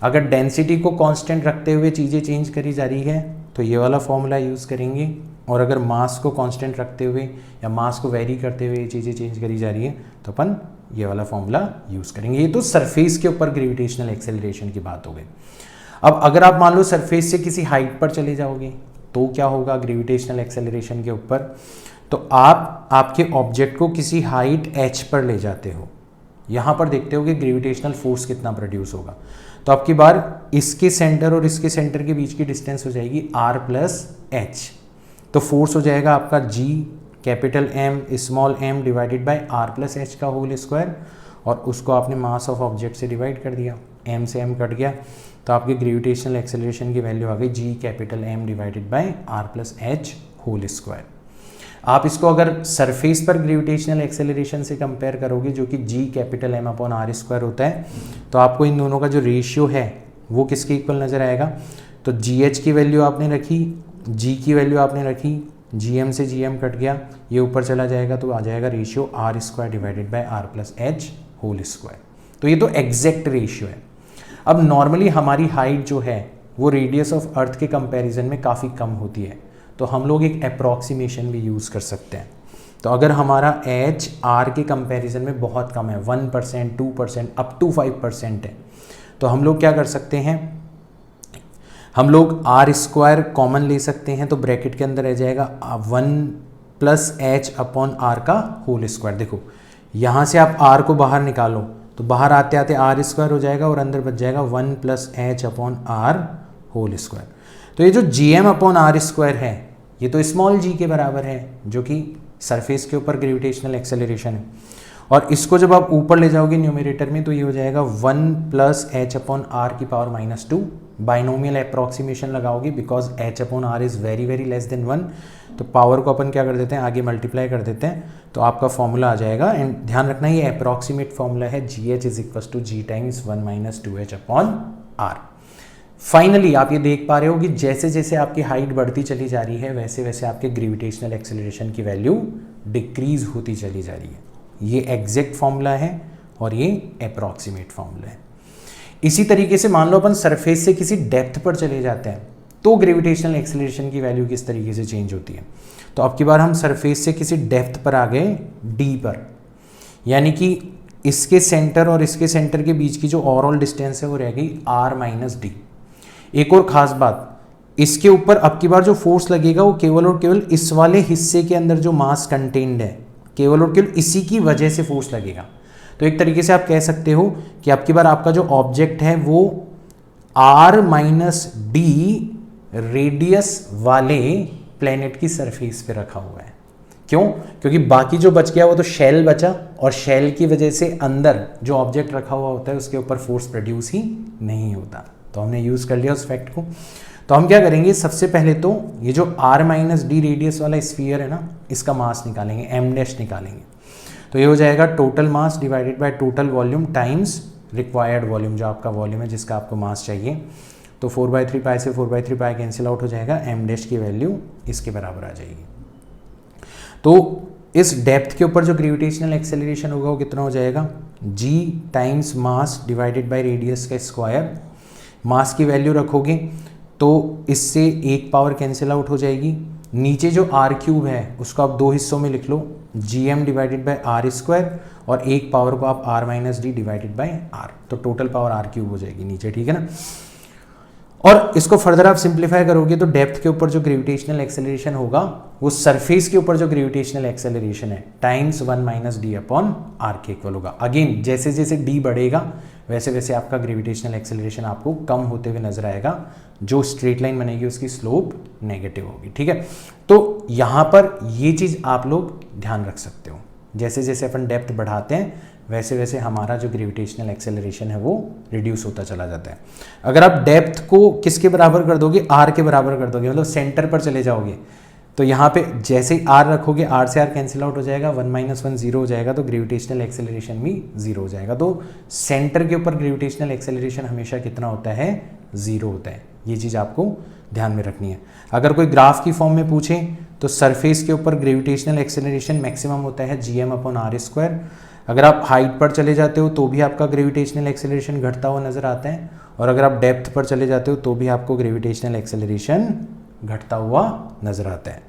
अगर डेंसिटी को कांस्टेंट रखते हुए चीज़ें चेंज करी जा रही है तो ये वाला फॉर्मूला यूज़ करेंगे, और अगर मास को कांस्टेंट रखते हुए या मास को वेरी करते हुए ये चीज़ें चेंज करी जा रही है तो अपन ये वाला फॉर्मूला यूज़ करेंगे। ये तो सरफेस के ऊपर ग्रेविटेशनल एक्सेलरेशन की बात हो गई। अब अगर आप मान लो सरफेस से किसी हाइट पर चले जाओगे तो क्या होगा ग्रेविटेशनल एक्सेलरेशन के ऊपर? तो आप आपके ऑब्जेक्ट को किसी हाइट h पर ले जाते हो, यहाँ पर देखते हो कि ग्रेविटेशनल फोर्स कितना प्रोड्यूस होगा, तो आपकी बार इसके सेंटर और इसके सेंटर के बीच की डिस्टेंस हो जाएगी r प्लस h, तो फोर्स हो जाएगा आपका G capital M small m divided by r plus h का होल स्क्वायर, और उसको आपने मास ऑफ ऑब्जेक्ट से डिवाइड कर दिया, m से m कट गया, तो आपके ग्रेविटेशनल एक्सेलरेशन की वैल्यू आ गई G capital M divided by r plus h whole square. आप इसको अगर सरफेस पर ग्रेविटेशनल एक्सेलरेशन से कंपेयर करोगे जो कि G capital M upon R square होता है, तो आपको इन दोनों का जो रेशियो है वो किसके इक्वल नज़र आएगा? तो GH की वैल्यू आपने रखी, G की वैल्यू आपने रखी, GM से GM कट गया, ये ऊपर चला जाएगा तो आ जाएगा ratio R square divided by R plus H whole square. तो ये तो एग्जैक्ट रेशियो है। अब नॉर्मली हमारी हाइट जो है वो रेडियस ऑफ अर्थ के कंपैरिजन में काफ़ी कम होती है, तो हम लोग एक अप्रॉक्सीमेशन भी यूज़ कर सकते हैं। तो अगर हमारा एच आर के कंपैरिजन में बहुत कम है, 1%, 2%, अप टू 5% है, तो हम लोग क्या कर सकते हैं, हम लोग आर स्क्वायर कॉमन ले सकते हैं, तो ब्रैकेट के अंदर रह जाएगा 1 प्लस एच अपॉन आर का होल स्क्वायर। देखो यहाँ से आप आर को बाहर निकालो तो बाहर आते आते आर स्क्वायर हो जाएगा और अंदर बच जाएगा 1 plus H upon R whole square. तो ये जो G M upon R square है ये तो स्मॉल जी के बराबर है जो कि सरफेस के ऊपर ग्रेविटेशनल एक्सेलरेशन है, और इसको जब आप ऊपर ले जाओगे न्यूमरेटर में तो ये हो जाएगा 1 प्लस एच अपॉन आर की पावर -2। बाइनोमियल अप्रॉक्सीमेशन लगाओगे because H upon R is very very less than 1, तो पावर को अपन क्या कर देते हैं आगे मल्टीप्लाई कर देते हैं, तो आपका फॉर्मूला आ जाएगा। एंड ध्यान रखना ये अप्रॉक्सीमेट फॉर्मूला है, G H is equal to G times 1 - 2h upon R. Finally आप ये देख पा रहे हो कि जैसे जैसे आपकी हाइट बढ़ती चली जा रही है वैसे वैसे आपके ग्रेविटेशनल एक्सेलरेशन की वैल्यू डिक्रीज होती चली जा रही है। ये एग्जैक्ट फॉर्मूला है और ये अप्रॉक्सीमेट फॉर्मूला है। इसी तरीके से मान लो अपन सरफेस से किसी डेप्थ पर चले जाते हैं तो ग्रेविटेशनल एक्सेलरेशन की वैल्यू किस तरीके से चेंज होती है। तो अब की बार हम सरफेस से किसी डेप्थ पर आ गए डी पर, यानी कि इसके सेंटर और इसके सेंटर के बीच की जो ओवरऑल डिस्टेंस है वो रह गई r - d। एक और ख़ास बात, इसके ऊपर अब की बार जो फोर्स लगेगा वो केवल और केवल इस वाले हिस्से के अंदर जो मास कंटेन्ड है केवल और केवल इसी की वजह से फोर्स लगेगा। तो एक तरीके से आप कह सकते हो कि अब की बार आपका जो ऑब्जेक्ट है वो r - d रेडियस वाले प्लेनेट की सरफेस पे रखा हुआ है। क्यों? क्योंकि बाकी जो बच गया वो तो शेल बचा, और शेल की वजह से अंदर जो ऑब्जेक्ट रखा हुआ होता है उसके ऊपर फोर्स प्रोड्यूस ही नहीं होता। तो हमने यूज़ कर लिया उस फैक्ट को। तो हम क्या करेंगे, सबसे पहले तो ये जो r माइनस डी रेडियस वाला स्फीयर है ना, इसका मास निकालेंगे, m डैश निकालेंगे। तो ये हो जाएगा total mass divided by total volume times required volume, जो आपका वॉल्यूम है जिसका आपको मास चाहिए। तो 4/3 पाई से 4/3 पाई कैंसिल आउट हो जाएगा, m डैश की वैल्यू इसके बराबर आ जाएगी। तो इस डेप्थ के ऊपर जो ग्रेविटेशनल एक्सेलरेशन होगा वो कितना हो जाएगा, g times mass divided by radius का स्क्वायर। मास की वैल्यू रखोगे तो इससे एक पावर कैंसिल आउट हो जाएगी। नीचे जो r क्यूब है उसको आप दो हिस्सों में लिख लो, gm divided by are square, और एक पावर को आप r minus D divided by r, तो टोटल पावर r क्यूब हो जाएगी नीचे, ठीक है ना। और इसको फर्दर आप सिंप्लीफाई करोगे तो डेप्थ के ऊपर जो ग्रेविटेशनल एक्सेलरेशन होगा वो सरफेस के ऊपर जो ग्रेविटेशनल एक्सेलरेशन है times 1 minus D upon are के इक्वल होगा। अगेन जैसे जैसे डी बढ़ेगा वैसे वैसे आपका ग्रेविटेशनल एक्सेलरेशन आपको कम होते हुए नजर आएगा, जो स्ट्रेट लाइन बनेगी उसकी स्लोप नेगेटिव होगी, ठीक है। तो यहाँ पर ये चीज़ आप लोग ध्यान रख सकते हो, जैसे जैसे अपन डेप्थ बढ़ाते हैं वैसे वैसे हमारा जो ग्रेविटेशनल एक्सेलरेशन है वो रिड्यूस होता चला जाता है। अगर आप डेप्थ को किसके बराबर कर दोगे, आर के बराबर कर दोगे, मतलब सेंटर पर चले जाओगे, तो यहाँ पे जैसे ही आर रखोगे आर से आर कैंसिल आउट हो जाएगा, 1 माइनस 1 जीरो हो जाएगा, तो ग्रेविटेशनल एक्सेलरेशन भी जीरो हो जाएगा। तो सेंटर के ऊपर ग्रेविटेशनल एक्सेलरेशन हमेशा कितना होता है, जीरो होता है। ये चीज़ आपको ध्यान में रखनी है। अगर कोई ग्राफ की फॉर्म में पूछे तो सरफेस के ऊपर ग्रेविटेशनल एक्सेलरेशन मैक्सिमम होता है gm अपॉन आर स्क्वायर। अगर आप हाइट पर चले जाते हो तो भी आपका ग्रेविटेशनल एक्सेलरेशन घटता हुआ नजर आता है, और अगर आप डेप्थ पर चले जाते हो तो भी आपको ग्रेविटेशनल एक्सेलरेशन घटता हुआ नजर आता है।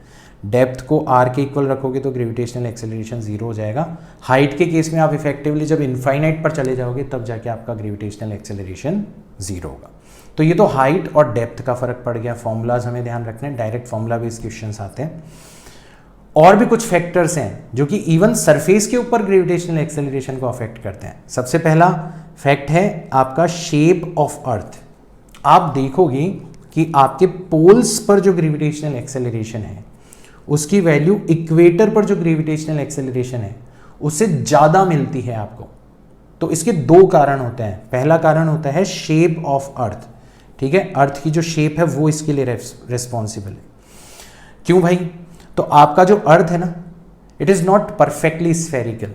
डेप्थ को r के इक्वल रखोगे तो ग्रेविटेशनल एक्सेलरेशन जीरो हो जाएगा। हाइट के केस में आप इफेक्टिवली जब इनफाइनाइट पर चले जाओगे तब जाके आपका ग्रेविटेशनल एक्सेलरेशन जीरो होगा। तो ये तो हाइट और डेप्थ का फर्क पड़ गया। फॉर्मूलाज हमें ध्यान रखने हैं, डायरेक्ट फॉर्मूला बेस्ड क्वेश्चंस आते हैं। और भी कुछ फैक्टर्स हैं जो कि इवन सरफेस के ऊपर ग्रेविटेशनल एक्सेलरेशन को अफेक्ट करते हैं। सबसे पहला फैक्ट है आपका शेप ऑफ अर्थ। आप देखोगे कि आपके पोल्स पर जो ग्रेविटेशनल एक्सेलरेशन है उसकी वैल्यू इक्वेटर पर जो ग्रेविटेशनल एक्सेलरेशन है उससे ज़्यादा मिलती है आपको। तो इसके दो कारण होते हैं। पहला कारण होता है शेप ऑफ अर्थ, ठीक है, अर्थ की जो शेप है वो इसके लिए रेस्पॉन्सिबल है। क्यों भाई? तो आपका जो अर्थ है ना, it is not perfectly spherical,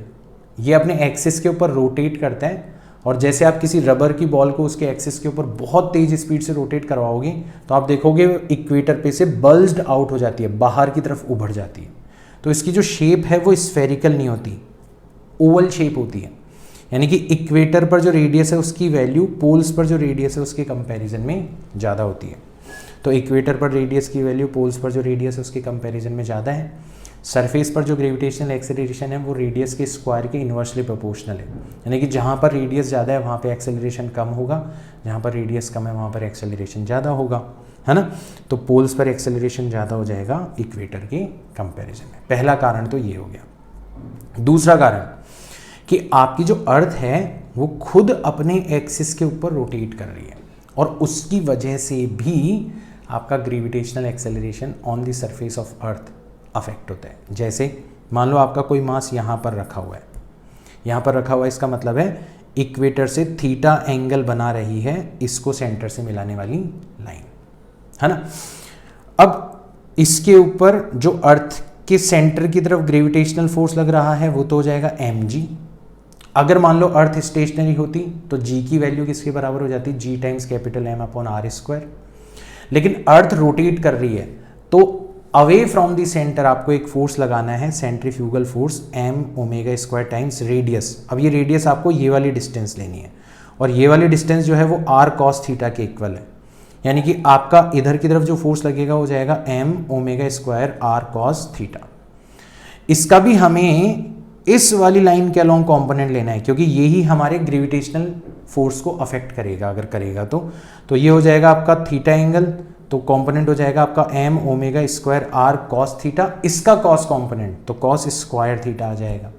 ये अपने एक्सिस के ऊपर रोटेट करता है, और जैसे आप किसी रबर की बॉल को उसके एक्सिस के ऊपर बहुत तेज स्पीड से रोटेट करवाओगे तो आप देखोगे इक्वेटर पे से बल्ज्ड आउट हो जाती है, बाहर की तरफ उभर जाती है। तो इसकी जो शेप है वो स्फेरिकल नहीं होती, ओवल शेप होती है। यानी कि इक्वेटर पर जो रेडियस है उसकी वैल्यू पोल्स पर जो रेडियस है उसके कंपैरिजन में ज़्यादा होती है। तो इक्वेटर पर रेडियस की वैल्यू पोल्स पर जो रेडियस है उसके कंपैरिजन में ज़्यादा है। सरफेस पर जो ग्रेविटेशनल एक्सेलरेशन है वो रेडियस के स्क्वायर के इन्वर्सली प्रोपोर्शनल है। यानी कि जहाँ पर रेडियस ज़्यादा है वहाँ पे एक्सेलरेशन कम होगा, जहाँ पर रेडियस कम है वहाँ पर एक्सेलरेशन ज़्यादा होगा, है ना। तो पोल्स पर एक्सेलरेशन ज़्यादा हो जाएगा इक्वेटर के कंपैरिजन में। पहला कारण तो ये हो गया। दूसरा कारण कि आपकी जो अर्थ है वो खुद अपने एक्सिस के ऊपर रोटेट कर रही है, और उसकी वजह से भी आपका gravitational acceleration on the surface of earth affect होता है। जैसे मान लो आपका कोई मास यहाँ पर रखा हुआ है, यहाँ पर रखा हुआ है, इसका मतलब है इक्वेटर से थीटा एंगल बना रही है इसको सेंटर से मिलाने वाली लाइन, है ना। अब इसके ऊपर जो अर्थ के सेंटर की तरफ ग्रेविटेशनल फोर्स लग रहा है वो तो हो जाएगा mg। अगर मान लो अर्थ स्टेशनरी होती तो g की वैल्यू किसके बराबर हो जाती, g times capital M upon R square. लेकिन अर्थ रोटेट कर रही है तो अवे फ्रॉम द सेंटर आपको एक फोर्स लगाना है, centrifugal force m omega square times radius. अब ये रेडियस आपको ये वाली डिस्टेंस लेनी है, और ये वाली डिस्टेंस जो है वो r cos थीटा के इक्वल है। यानी कि आपका इधर की तरफ जो फोर्स लगेगा वो जाएगा m omega square r cos theta. इसका भी हमें इस वाली लाइन के अलोंग कंपोनेंट लेना है, क्योंकि यही हमारे ग्रेविटेशनल फोर्स को अफेक्ट करेगा। अगर करेगा तो ये हो जाएगा आपका थीटा एंगल, तो कंपोनेंट हो जाएगा आपका m omega square r cos theta. इसका cos कंपोनेंट तो cos स्क्वायर थीटा आ जाएगा।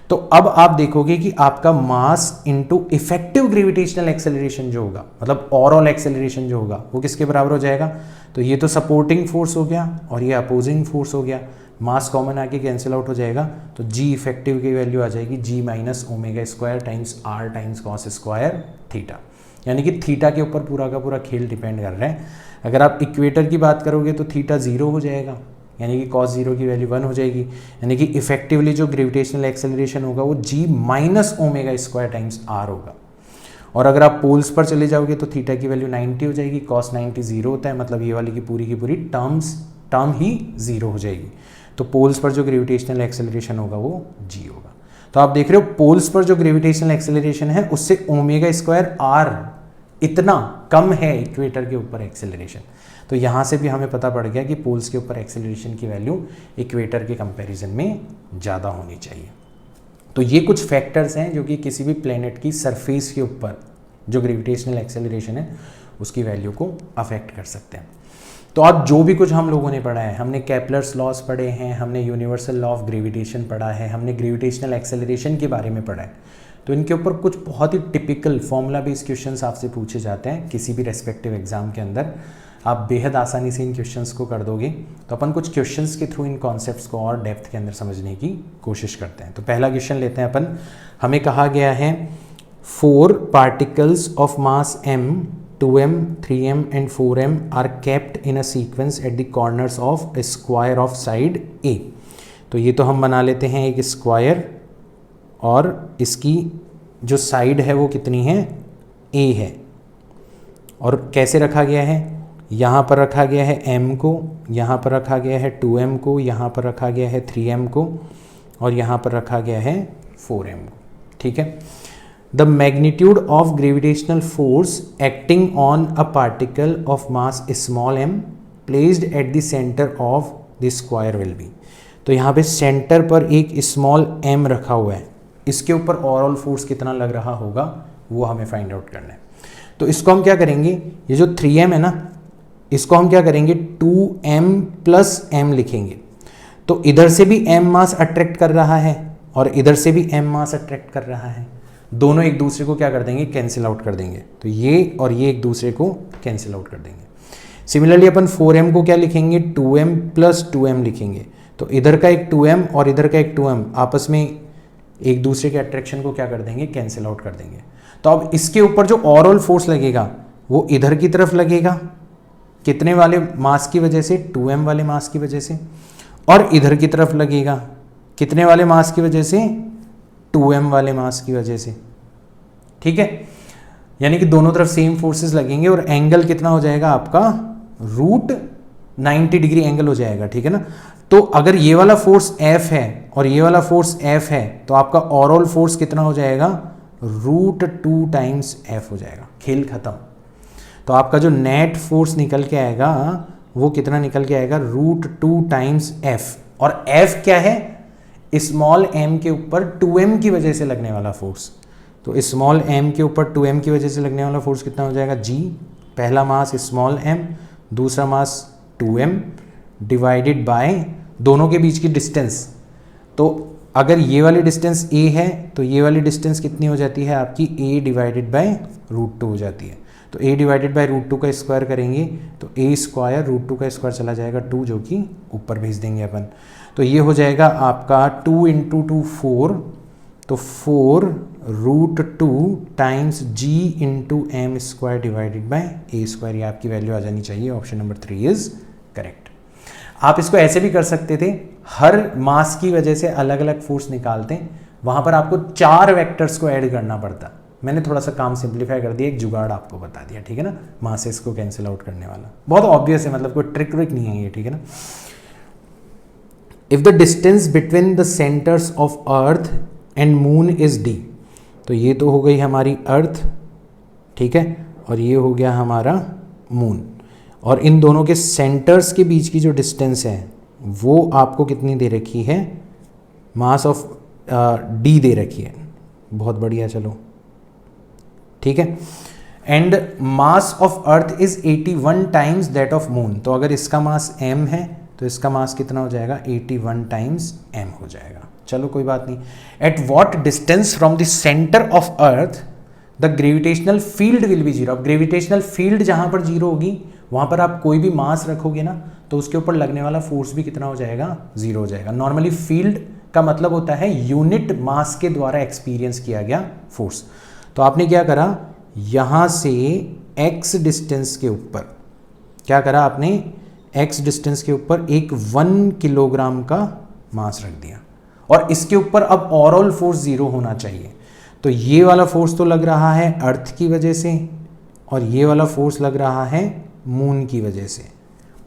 तो अब आप देखोगे कि आपका mass into effective gravitational acceleration जो होगा, मतलब ओवरऑल एक्सेलरेशन जो होगा वो किसके बराबर हो जाएगा। तो ये तो सपोर्टिंग फोर्स हो गया और ये अपोजिंग फोर्स हो गया, मास कॉमन आके कैंसिल आउट हो जाएगा। तो g इफेक्टिव की वैल्यू आ जाएगी g minus omega square times r times cos square theta. यानी कि थीटा के ऊपर पूरा का पूरा खेल डिपेंड कर रहा है। अगर आप इक्वेटर की बात करोगे तो थीटा 0 हो जाएगा, यानी कि cos 0 की वैल्यू 1 हो जाएगी, यानी कि इफेक्टिवली जो ग्रेविटेशनल एक्सेलरेशन होगा वो g minus omega square times r होगा। और अगर आप पोल्स पर चले जाओगे तो थीटा की वैल्यू 90 हो जाएगी, cos 90 0 होता है, मतलब ये वाली की पूरी टर्म ही 0 हो जाएगी। तो पोल्स पर जो ग्रेविटेशनल एक्सेलरेशन होगा वो g होगा। तो आप देख रहे हो पोल्स पर जो ग्रेविटेशनल एक्सेलरेशन है उससे ओमेगा स्क्वायर r इतना कम है इक्वेटर के ऊपर एक्सेलरेशन। तो यहाँ से भी हमें पता पड़ गया कि पोल्स के ऊपर एक्सेलरेशन की वैल्यू इक्वेटर के कंपैरिजन में ज़्यादा होनी चाहिए। तो ये कुछ फैक्टर्स हैं जो कि किसी भी प्लेनेट की सरफेस के ऊपर जो ग्रेविटेशनल एक्सेलरेशन है उसकी वैल्यू को अफेक्ट कर सकते हैं। तो आज जो भी कुछ हम लोगों ने पढ़ा है, हमने केपलर्स लॉस पढ़े हैं, हमने यूनिवर्सल लॉ ऑफ ग्रेविटेशन पढ़ा है, हमने ग्रेविटेशनल एक्सेलरेशन के बारे में पढ़ा है। तो इनके ऊपर कुछ बहुत ही टिपिकल फॉर्मूला बेस्ड क्वेश्चंस आपसे पूछे जाते हैं किसी भी रेस्पेक्टिव एग्जाम के अंदर। आप बेहद आसानी से इन क्वेश्चंस को कर दोगे। तो अपन कुछ क्वेश्चंस के थ्रू इन कॉन्सेप्ट्स को और डेप्थ के अंदर समझने की कोशिश करते हैं। तो पहला क्वेश्चन लेते हैं अपन। हमें कहा गया है 4 particles of mass m, 2m, 3m and 4m are kept in a sequence at the corners of a square of side a। तो ये तो हम बना लेते हैं एक स्क्वायर, और इसकी जो साइड है वो कितनी है, a है। और कैसे रखा गया है, यहाँ पर रखा गया है m को, यहाँ पर रखा गया है 2m को, यहाँ पर रखा गया है 3m को, और यहाँ पर रखा गया है 4m को। ठीक है। The magnitude of gravitational force acting on a particle of mass small m placed at the centre of the square will be. तो यहाँ पे सेंटर पर एक स्मॉल m रखा हुआ है, इसके ऊपर ओवरऑल फोर्स कितना लग रहा होगा वो हमें फाइंड आउट करना है। तो इसको हम क्या करेंगे, ये जो 3m है ना, इसको हम क्या करेंगे 2m प्लस m लिखेंगे। तो इधर से भी m मास अट्रैक्ट कर रहा है और इधर से भी m मास अट्रैक्ट कर रहा है, दोनों एक दूसरे को क्या कर देंगे, कैंसिल आउट कर देंगे। तो ये और ये एक दूसरे को कैंसिल आउट कर देंगे। सिमिलरली अपन 4m को क्या लिखेंगे, 2m प्लस 2m लिखेंगे। तो इधर का एक 2m और इधर का एक 2m आपस में एक दूसरे के अट्रैक्शन को क्या कर देंगे, कैंसिल आउट कर देंगे। तो अब इसके ऊपर जो ओवरऑल फोर्स लगेगा वो इधर की तरफ लगेगा, कितने वाले मास की वजह से, 2m वाले मास की वजह से, और इधर की तरफ लगेगा कितने वाले मास की वजह से, 2m वाले मास की वजह से। ठीक है, यानी कि दोनों तरफ सेम फोर्सेस लगेंगे और एंगल कितना हो जाएगा आपका, √90 डिग्री एंगल हो जाएगा। ठीक है ना। तो अगर ये वाला फोर्स F है और ये वाला फोर्स F है तो आपका ओवरऑल फोर्स कितना हो जाएगा, √2 टाइम्स F हो जाएगा। खेल खत्म। तो आपका जो नेट फोर्स निकल के आएगा वो कितना निकल के आएगा, √2 टाइम्स F। और F क्या है, स्मॉल m के ऊपर 2m की वजह से लगने वाला फोर्स। तो स्मॉल m के ऊपर 2m की वजह से लगने वाला फोर्स कितना हो जाएगा, g। पहला मास स्मॉल m, दूसरा मास 2m डिवाइडेड बाय दोनों के बीच की डिस्टेंस। तो अगर ये वाली डिस्टेंस a है तो ये वाली डिस्टेंस कितनी हो जाती है आपकी, a डिवाइडेड बाय √2 हो जाती है। तो a डिवाइडेड बाय √2 का स्क्वायर करेंगे तो a स्क्वायर √2 का स्क्वायर चला जाएगा 2, जो कि ऊपर भेज देंगे अपन। तो ये हो जाएगा आपका 2 × 2 4, तो 4 √2 times g × m square divided bye a square. ये आपकी वैल्यू आ जानी चाहिए। Option number 3 is correct. आप इसको ऐसे भी कर सकते थे, हर मास की वजह से अलग अलग फोर्स निकालते हैं, वहां पर आपको 4 वेक्टर्स को ऐड करना पड़ता। मैंने थोड़ा सा काम सिंप्लीफाई कर दिया, एक जुगाड़ आपको बता दिया। ठीक है ना, मासेस को कैंसिल आउट करने वाला, बहुत ऑब्वियस है, मतलब कोई ट्रिक व्रिक नहीं है ये। ठीक है ना। If the distance between the centres of earth and moon is d, तो ये तो हो गई हमारी अर्थ, ठीक है, और ये हो गया हमारा मून। और इन दोनों के सेंटर्स के बीच की जो डिस्टेंस है वो आपको कितनी दे रखी है, मास ऑफ d दे रखी है। बहुत बढ़िया, चलो ठीक है। And mass of earth is 81 times that of moon. तो अगर इसका मास m है तो इसका मास कितना हो जाएगा, 81 टाइम्स m हो जाएगा। चलो कोई बात नहीं। At what distance from the centre of earth the gravitational field will be 0। अब ग्रेविटेशनल फील्ड जहां पर 0 होगी वहां पर आप कोई भी मास रखोगे ना तो उसके ऊपर लगने वाला फोर्स भी कितना हो जाएगा, 0 हो जाएगा। नॉर्मली फील्ड का मतलब होता है यूनिट मास के द्वारा एक्सपीरियंस किया गया फोर्स। तो आपने क्या करा, यहाँ से x डिस्टेंस के ऊपर क्या करा आपने, x डिस्टेंस के ऊपर एक 1 किलोग्राम का मास रख दिया और इसके ऊपर अब ओवरऑल फोर्स 0 होना चाहिए। तो ये वाला फोर्स तो लग रहा है अर्थ की वजह से और ये वाला फोर्स लग रहा है मून की वजह से।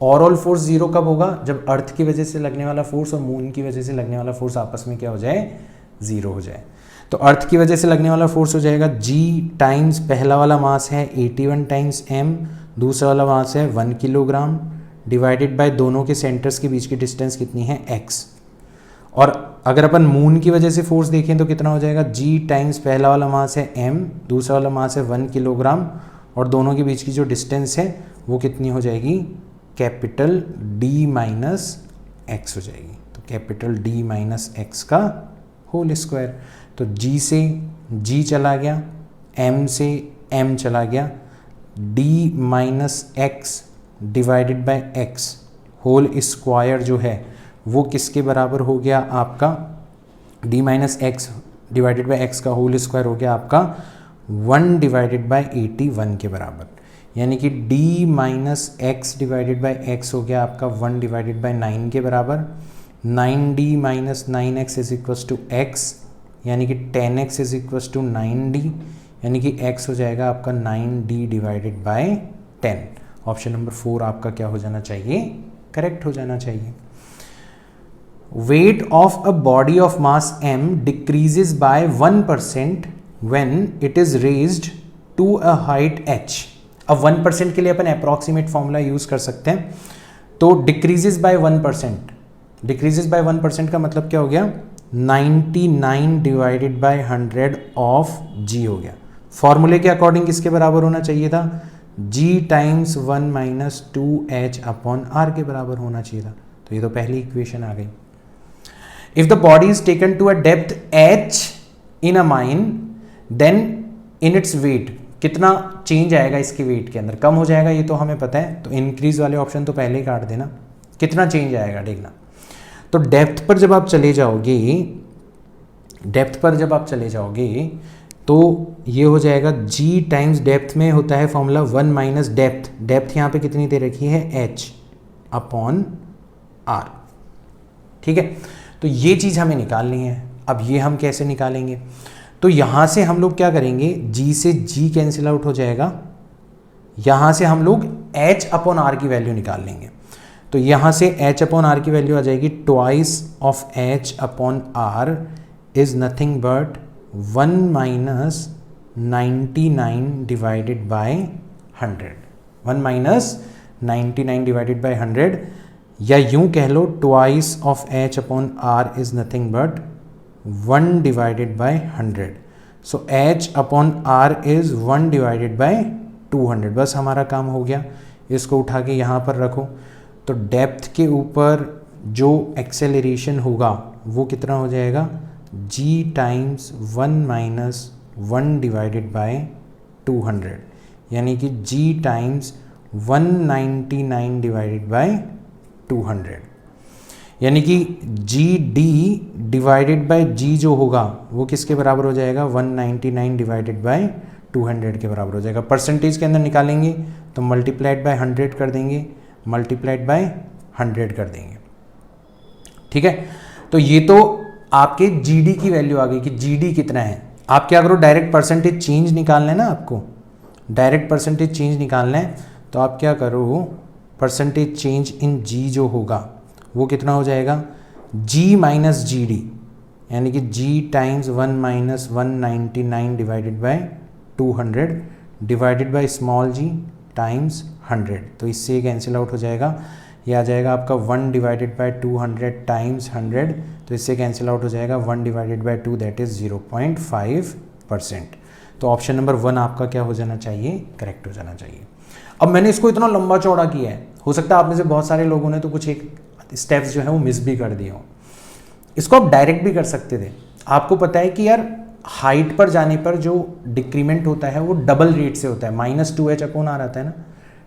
ओवरऑल फोर्स 0 कब होगा, जब अर्थ की वजह से लगने वाला फोर्स और मून की वजह से लगने वाला फोर्स आपस में क्या हो जाए, 0 हो जाए। तो अर्थ की वजह से लगने वाला फोर्स हो जाएगा g टाइम्स पहला वाला मास है 81 टाइम्स m, दूसरा वाला मास है 1 किलोग्राम, डिवाइडेड बाय दोनों के सेंटर्स के बीच की डिस्टेंस कितनी है, x। और अगर अपन मून की वजह से फोर्स देखें तो कितना हो जाएगा, g टाइम्स पहला वाला मास है m, दूसरा वाला मास है 1 किलोग्राम और दोनों के बीच की जो डिस्टेंस है वो कितनी हो जाएगी, कैपिटल D माइनस एक्स हो जाएगी। तो कैपिटल D माइनस एक्स का होल स्क्वायर। तो G से G चला गया, M से M चला गया, D minus X divided by X whole square जो है वो किसके बराबर हो गया आपका, D minus X divided by X का होल स्क्वायर हो गया आपका 1 डिवाइडेड बाय 81 के बराबर। यानी कि D minus X divided by x हो गया आपका 1 डिवाइडेड बाय 9 के बराबर। 9D माइनस 9x is equals to x, यानी कि 10x is equals to 9D, यानी कि x हो जाएगा आपका 9D divided by 10। Option number 4 आपका क्या हो जाना चाहिए, करेक्ट हो जाना चाहिए। Weight of a body of mass m decreases by 1% when it is raised to a height h। अब 1% के लिए अपन अप्रॉक्सीमेट फॉर्मूला यूज कर सकते हैं। तो डिक्रीजेस बाय 1%, डिक्रीजेस बाय 1% का मतलब क्या हो गया, 99 डिवाइडेड बाय 100 ऑफ g हो गया। फॉर्मूले के अकॉर्डिंग किसके बराबर होना चाहिए था, g times 1 minus 2h upon r के बराबर होना चाहिए था। तो ये तो पहली इक्वेशन आ गई। If the body is taken to a depth h in a mine then in its weight, कितना चेंज आएगा इसके वेट के अंदर, कम हो जाएगा ये तो हमें पता है, तो इंक्रीज वाले ऑप्शन तो पहले ही काट देना। कितना चेंज आएगा देखना। तो डेप्थ पर जब आप चले जाओगे, डेप्थ पर जब आप चले जाओगे तो ये हो जाएगा g टाइम्स डेप्थ में होता है फॉर्मूला 1 माइनस डेप्थ, डेप्थ यहाँ पे कितनी दे रखी है h अपॉन r। ठीक है, तो ये चीज़ हमें निकालनी है। अब ये हम कैसे निकालेंगे, तो यहाँ से हम लोग क्या करेंगे, g से g कैंसिल आउट हो जाएगा, यहाँ से हम लोग h अपॉन r की वैल्यू निकाल लेंगे। तो यहाँ से h अपॉन r की वैल्यू आ जाएगी twice of h upon r is nothing but 1 minus 99 divided by 100, 1 minus 99 divided by 100, या यूं कह लो twice of h upon r is nothing but 1 divided by 100। So h upon r is 1 divided by 200। बस हमारा काम हो गया, इसको उठा के यहाँ पर रखो। तो डेप्थ के ऊपर जो एक्सेलरेशन होगा वो कितना हो जाएगा, g times 1 minus 1 divided by 200, यानी कि g टाइम्स 199 डिवाइडेड बाय 200, यानी कि जी डी डिवाइडेड बाय जी जो होगा वो किसके बराबर हो जाएगा, 199 डिवाइडेड बाय 200 के बराबर हो जाएगा। परसेंटेज के अंदर निकालेंगे तो मल्टीप्लाइड बाय 100 कर देंगे, मल्टीप्लाइड बाय 100 कर देंगे। ठीक है, तो ये तो आपके जीडी की वैल्यू आ गई कि जीडी कितना है। आप क्या करो, डायरेक्ट परसेंटेज चेंज निकालना है ना, आपको डायरेक्ट परसेंटेज चेंज निकालना है। तो आप क्या करो, परसेंटेज चेंज इन जी जो होगा वो कितना हो जाएगा, g माइनस जी डी, यानी कि g times 1 minus 199 divided by 200 divided by small g times 100। तो इससे कैंसिल आउट हो जाएगा, ये आ जाएगा आपका 1 डिवाइडेड बाय 200 टाइम्स 100। तो इससे कैंसिल आउट हो जाएगा 1 डिवाइडेड बाय 2 दैट इज 0.5%। तो ऑप्शन नंबर 1 आपका क्या हो जाना चाहिए, करेक्ट हो जाना चाहिए। अब मैंने इसको इतना लंबा चौड़ा किया है, हो सकता है आप में से बहुत सारे लोगों ने तो कुछ एक स्टेप्स जो है वो मिस भी कर दिए हो। इसको आप डायरेक्ट भी कर सकते थे। आपको पता है कि यार हाइट पर जाने पर जो डिक्रीमेंट होता है वो डबल रेट से होता है, -2h अपॉन r आता है ना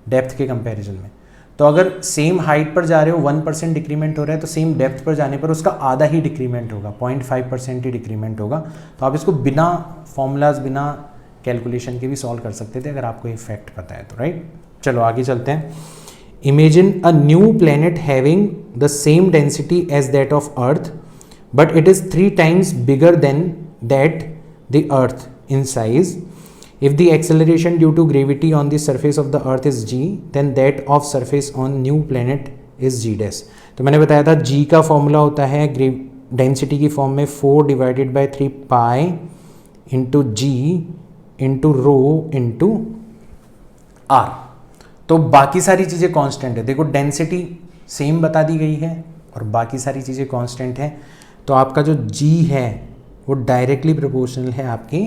डेप्थ के कंपैरिजन में। तो अगर सेम हाइट पर जा रहे हो 1% डिक्रीमेंट हो रहा है, तो सेम डेप्थ पर जाने पर उसका आधा ही डिक्रीमेंट होगा, 0.5% ही डिक्रीमेंट होगा। तो आप इसको बिना फॉर्मूलाज, बिना कैलकुलेशन के भी सॉल्व कर सकते थे अगर आपको ये फैक्ट पता है तो, राइट। चलो आगे चलते हैं। Imagine a new planet having the same density as that of earth but it is 3 times bigger than that the earth in size. If the acceleration due to gravity on the surface of the earth is g, then that of surface on new planet is g dash। तो मैंने बताया था g का formula होता है density की form में 4 divided by 3 pi into G into rho into R. तो बाकी सारी चीज़ें कांस्टेंट है। देखो डेंसिटी सेम बता दी गई है और बाकी सारी चीज़ें कांस्टेंट है, तो आपका जो g है वो डायरेक्टली प्रोपोर्शनल है आपकी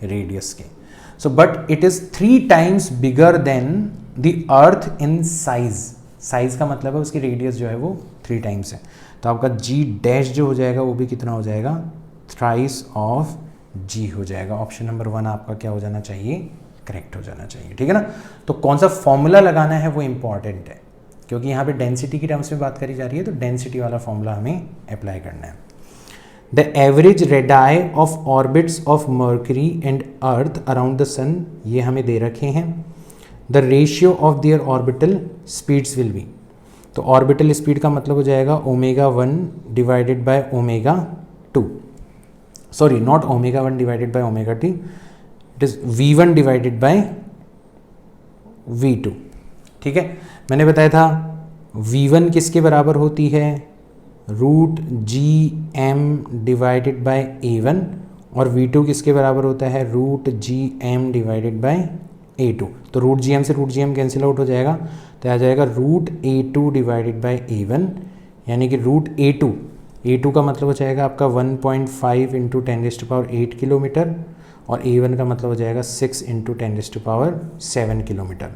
रेडियस के। So but it is 3 times bigger than the earth in size। Size का मतलब है उसकी रेडियस जो है वो 3 times है, तो आपका g डैश जो हो जाएगा वो भी कितना हो जाएगा, थ्राइस ऑफ g हो जाएगा। ऑप्शन नंबर 1 आपका क्या हो जाना चाहिए, करेक्ट हो जाना चाहिए, ठीक है ना। तो कौन सा फॉर्मूला लगाना है वो इंपॉर्टेंट है, क्योंकि यहाँ पे डेंसिटी की टर्म्स में बात करी जा रही है, तो डेंसिटी वाला फॉर्मूला हमें अप्लाई करना है। The average radii of orbits of Mercury and Earth around the Sun, ये हमें दे रखे हैं। The ratio of their orbital speeds will be, तो ऑर्बिटल स्पीड का मतलब हो जाएगा ω1 divided by ω2, sorry not ω1 divided by ω2, it is v1 divided by v2, ठीक है। मैंने बताया था v1 किसके बराबर होती है, root G M divided by a1, और v2 किसके बराबर होता है, root G M divided by a2। तो रूट जी एम से root G M cancel out हो जाएगा, तो आ जाएगा root a2 divided by a1, यानी कि रूट a2 का मतलब हो जाएगा आपका 1.5 इंटू 10⁸ किलोमीटर, और a1 का मतलब हो जाएगा 6 इंटू 10⁷ किलोमीटर।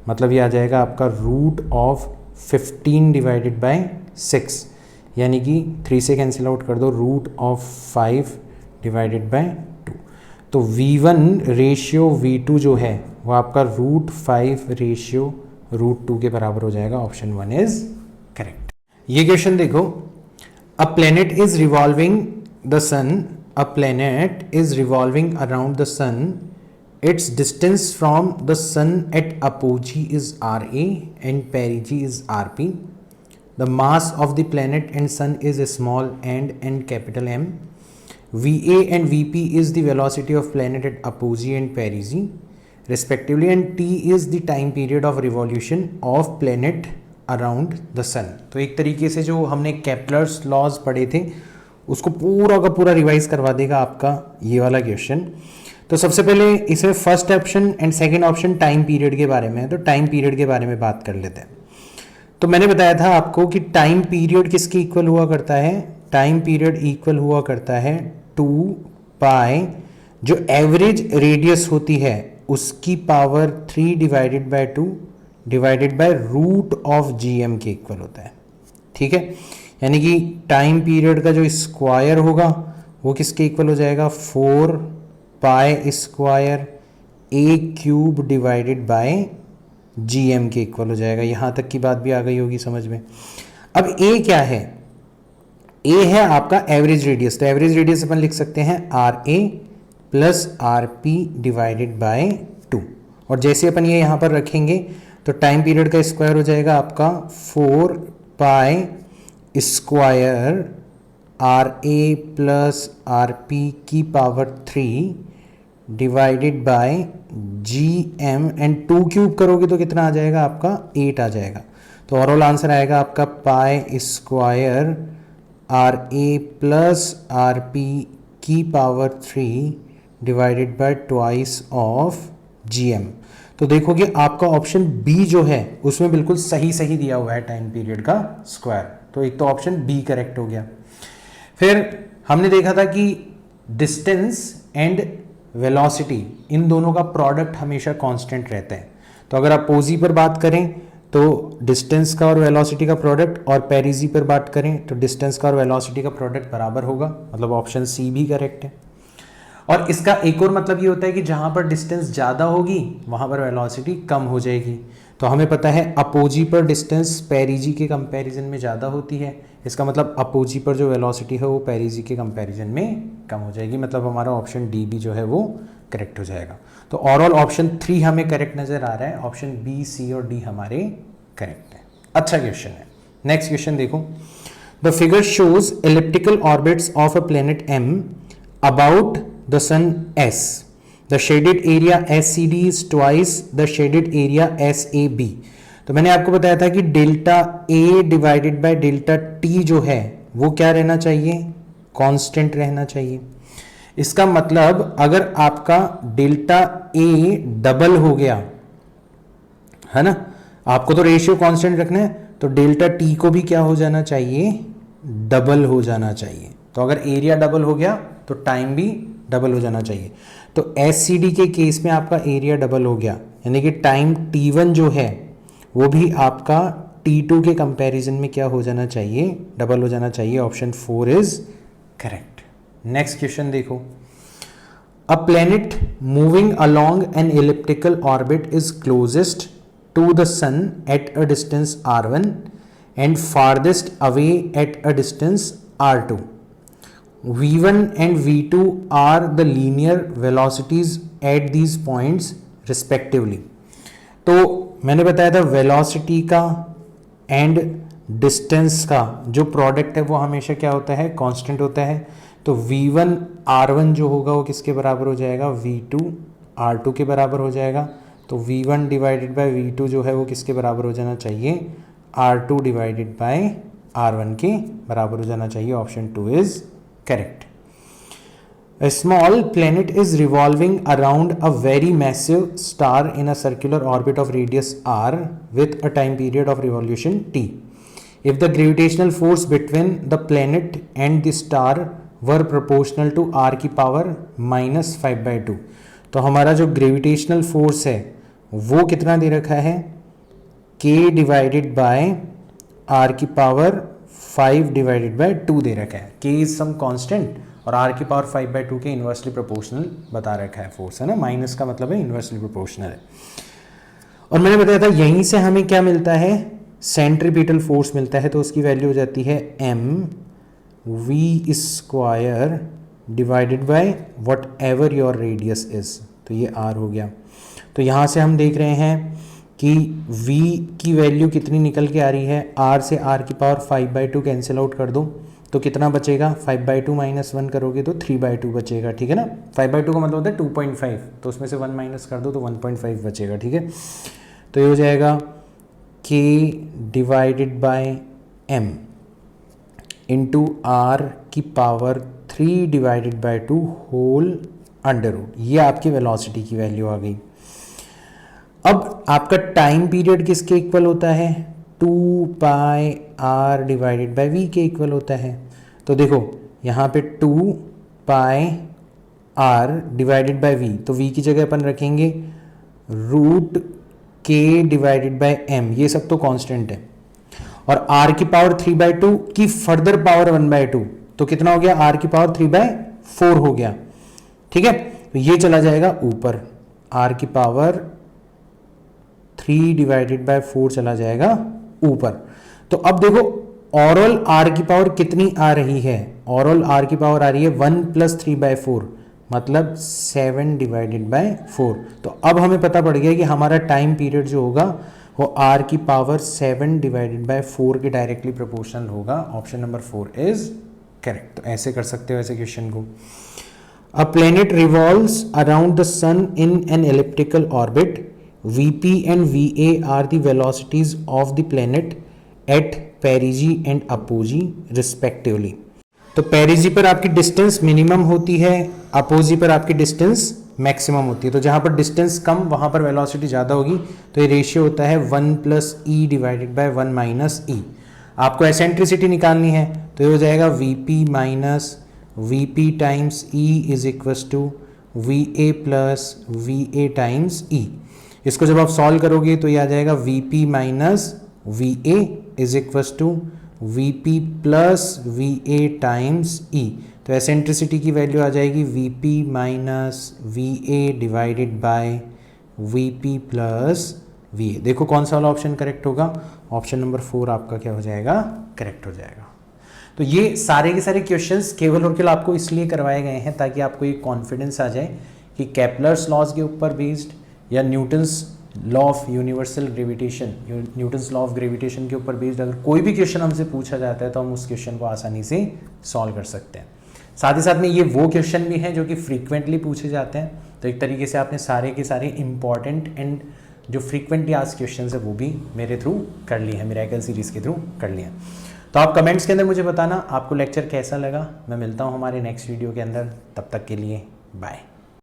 मतलब ये आ जाएगा आपका रूट ऑफ 15 डिवाइडेड बाय 6, यानी कि 3 से कैंसिल आउट कर दो, रूट ऑफ 5 डिवाइडेड बाय 2। तो v1 रेशियो v2 जो है वो आपका रूट 5 रेशियो रूट 2 के बराबर हो जाएगा। Option 1 is correct. ये क्वेश्चन देखो, a planet is revolving the sun, a planet is revolving around the sun, its distance from the sun at apogee is RA and perigee is RP. The mass of the planet and sun is small and capital M. VA and VP is the velocity of planet at apogee and perigee respectively, and T is the time period of revolution of planet around the sun। तो एक तरीके से जो हमने Kepler's laws पढ़े थे उसको पूरा का पूरा रिवाइज करवा देगा आपका ये वाला क्वेश्चन। तो सबसे पहले इसमें first option and second option time period के बारे में है, तो टाइम पीरियड के बारे में बात कर लेते हैं। तो मैंने बताया था आपको कि टाइम पीरियड किसके इक्वल हुआ करता है, टाइम पीरियड इक्वल हुआ करता है 2 पाई जो एवरेज रेडियस होती है उसकी power 3 divided by 2 divided by root of GM के इक्वल होता है, ठीक है। यानी कि टाइम पीरियड का जो स्क्वायर होगा वो किसके इक्वल हो जाएगा, 4 pi square a cube divided by GM के इक्वल हो जाएगा। यहाँ तक की बात भी आ गई होगी समझ में। अब a क्या है, a है आपका एवरेज रेडियस, तो एवरेज रेडियस अपन लिख सकते हैं RA plus RP divided by 2, और जैसे अपन ये यहाँ पर रखेंगे तो टाइम पीरियड का स्क्वायर हो जाएगा आपका 4 pi square RA plus RP की power 3 divided bye GM and 2 cube करोगे तो कितना आ जाएगा आपका 8 आ जाएगा। तो ओवरऑल आंसर आएगा आपका pi square RA plus RP की power 3 divided bye twice of GM। तो देखोगे आपका ऑप्शन बी जो है उसमें बिल्कुल सही सही दिया हुआ है टाइम पीरियड का स्क्वायर, तो एक तो ऑप्शन बी करेक्ट हो गया। फिर हमने देखा था कि डिस्टेंस एंड वेलोसिटी इन दोनों का प्रोडक्ट हमेशा कांस्टेंट रहता है। तो अगर आप पोजी पर बात करें तो डिस्टेंस का और वेलोसिटी का प्रोडक्ट, और पेरिजी पर बात करें तो डिस्टेंस का और वेलोसिटी का प्रोडक्ट बराबर होगा, मतलब ऑप्शन सी भी करेक्ट है। और इसका एक और मतलब ये होता है कि जहाँ पर डिस्टेंस ज़्यादा होगी वहाँ पर वेलोसिटी कम हो जाएगी। तो हमें पता है अपोजी पर डिस्टेंस पेरिजी के कंपैरिजन में ज़्यादा होती है, इसका मतलब अपोजी पर जो वेलोसिटी है वो पेरिजी के कंपैरिजन में कम हो जाएगी, मतलब हमारा ऑप्शन डी भी जो है वो करेक्ट हो जाएगा। तो ओवरऑल ऑप्शन 3 हमें करेक्ट नजर आ रहा है, ऑप्शन बी, सी और डी हमारे करेक्ट है। अच्छा क्वेश्चन है। नेक्स्ट क्वेश्चन देखो, the figure shows elliptical orbits of a planet M about the sun S, the shaded area S C D is twice the shaded area S A B. तो मैंने आपको बताया था कि delta A divided by delta T जो है वो क्या रहना चाहिए, कांस्टेंट रहना चाहिए। इसका मतलब अगर आपका डेल्टा ए डबल हो गया है ना, आपको तो रेशियो कांस्टेंट रखना है, तो डेल्टा टी को भी क्या हो जाना चाहिए, डबल हो जाना चाहिए। तो अगर एरिया डबल हो गया तो टाइम भी डबल हो जाना चाहिए। तो एस सी डी के केस में आपका एरिया डबल हो गया, यानी कि टाइम T1 जो है वो भी आपका T2 के कंपैरिजन में क्या हो जाना चाहिए, डबल हो जाना चाहिए। Option 4 is correct. Next question देखो, a planet moving along an elliptical orbit is closest to the sun at a distance r1 and farthest away at a distance r2. v1 and v2 are the linear velocities at these points respectively. तो मैंने बताया था velocity का and distance का जो product है वो हमेशा क्या होता है, कांस्टेंट होता है। तो v1 r1 जो होगा वो किसके बराबर हो जाएगा, v2 r2 के बराबर हो जाएगा। तो v1 डिवाइडेड बाय v2 जो है वो किसके बराबर हो जाना चाहिए, r2 डिवाइडेड बाय r1 के बराबर हो जाना चाहिए। Option 2 is correct. A small planet is revolving around a very massive star in a circular orbit of radius r with a time period of revolution t. If the gravitational force between the planet and the star were proportional to r की power -5/2, तो हमारा जो gravitational force है वो कितना दे रखा है, k divided by r की पावर 5/2 दे रखा है। k इज सम कांस्टेंट और r की पावर 5/2 के इन्वर्सली प्रोपोर्शनल बता रखा है फोर्स, है ना, माइनस का मतलब है इन्वर्सली प्रोपोर्शनल है। और मैंने बताया था यहीं से हमें क्या मिलता है, सेंट्रीपिटल फोर्स मिलता है, तो उसकी वैल्यू हो जाती है mv² divided by what ever your radius is. तो ये r हो गया। तो यहाँ से हम देख रहे हैं कि v की वैल्यू कितनी निकल के आ रही है, r से r की पावर 5/2 कैंसिल आउट कर दो तो कितना बचेगा, 5/2 - 1 करोगे तो 3/2 बचेगा, ठीक है ना। 5/2 का मतलब होता है 2.5, तो उसमें से 1 माइनस कर दो तो 1.5 बचेगा, ठीक है। तो ये हो जाएगा k divided by m into r की power 3 divided by 2 whole under root. ये आपकी वेलोसिटी की वैल्यू आ गई। अब आपका टाइम पीरियड किसके इक्वल होता है, 2πr डिवाइडेड बाय v के इक्वल होता है। तो देखो यहाँ पे 2πr डिवाइडेड बाय v, तो v की जगह अपन रखेंगे √k डिवाइडेड बाय m, ये सब तो कांस्टेंट है। और r की पावर 3/2 की फर्दर पावर 1/2, तो कितना हो गया, r की पावर 3/4 हो गया, ठीक है। तो ये चला जाएगा ऊपर, r की पावर 3 डिवाइडेड बाय 4 चला जाएगा ऊपर। तो अब देखो ओवरऑल r की पावर कितनी आ रही है, ओवरऑल r की पावर आ रही है 1 + 3/4 मतलब 7 डिवाइडेड बाय 4। तो अब हमें पता पड़ गया कि हमारा टाइम पीरियड जो होगा वो r की पावर 7 डिवाइडेड बाय 4 के डायरेक्टली प्रोपोर्शनल होगा। Option number 4 is correct. तो ऐसे कर सकते हो ऐसे क्वेश्चन को। A planet revolves around the sun in an elliptical orbit, Vp and Va are the velocities of the planet at perigee and apogee respectively. तो पेरिजी पर आपकी डिस्टेंस मिनिमम होती है, अपोजी पर आपकी डिस्टेंस मैक्सिमम होती है। तो जहाँ पर डिस्टेंस कम वहाँ पर वेलोसिटी ज़्यादा होगी, तो ये रेशियो होता है 1 + e डिवाइडेड बाय 1 - e। आपको एसेंट्रिसिटी निकालनी है तो ये हो जाएगा Vp minus Vp times e is equals to Va plus Va times e। इसको जब आप सॉल्व करोगे तो ये आ जाएगा Vp minus Va is equals to Vp plus Va times e। तो एसेंट्रिसिटी की वैल्यू आ जाएगी Vp minus Va divided by Vp plus Va। देखो कौन सा वाला ऑप्शन करेक्ट होगा, ऑप्शन नंबर 4 आपका क्या हो जाएगा, करेक्ट हो जाएगा। तो ये सारे के सारे क्वेश्चंस केवल और केवल आपको इसलिए करवाए गए हैं ताकि आपको ये कॉन्फिडेंस आ जाए कि केपलर्स लॉज के ऊपर बेस्ड या Newton's law of universal gravitation, Newton's law of gravitation के ऊपर बेस्ड अगर कोई भी क्वेश्चन हमसे पूछा जाता है तो हम उस क्वेश्चन को आसानी से सॉल्व कर सकते हैं। साथ ही साथ में ये वो क्वेश्चन भी हैं जो कि फ्रीक्वेंटली पूछे जाते हैं, तो एक तरीके से आपने सारे के सारे इंपॉर्टेंट एंड जो फ्रीक्वेंटली आस्क्ड क्वेश्चन है वो भी मेरे थ्रू कर लिए हैं, मिरेकल सीरीज़ के थ्रू कर लिए हैं। तो आप कमेंट्स के अंदर मुझे बताना आपको लेक्चर कैसा लगा। मैं मिलता हूँ हमारे नेक्स्ट वीडियो के अंदर, तब तक के लिए बाय।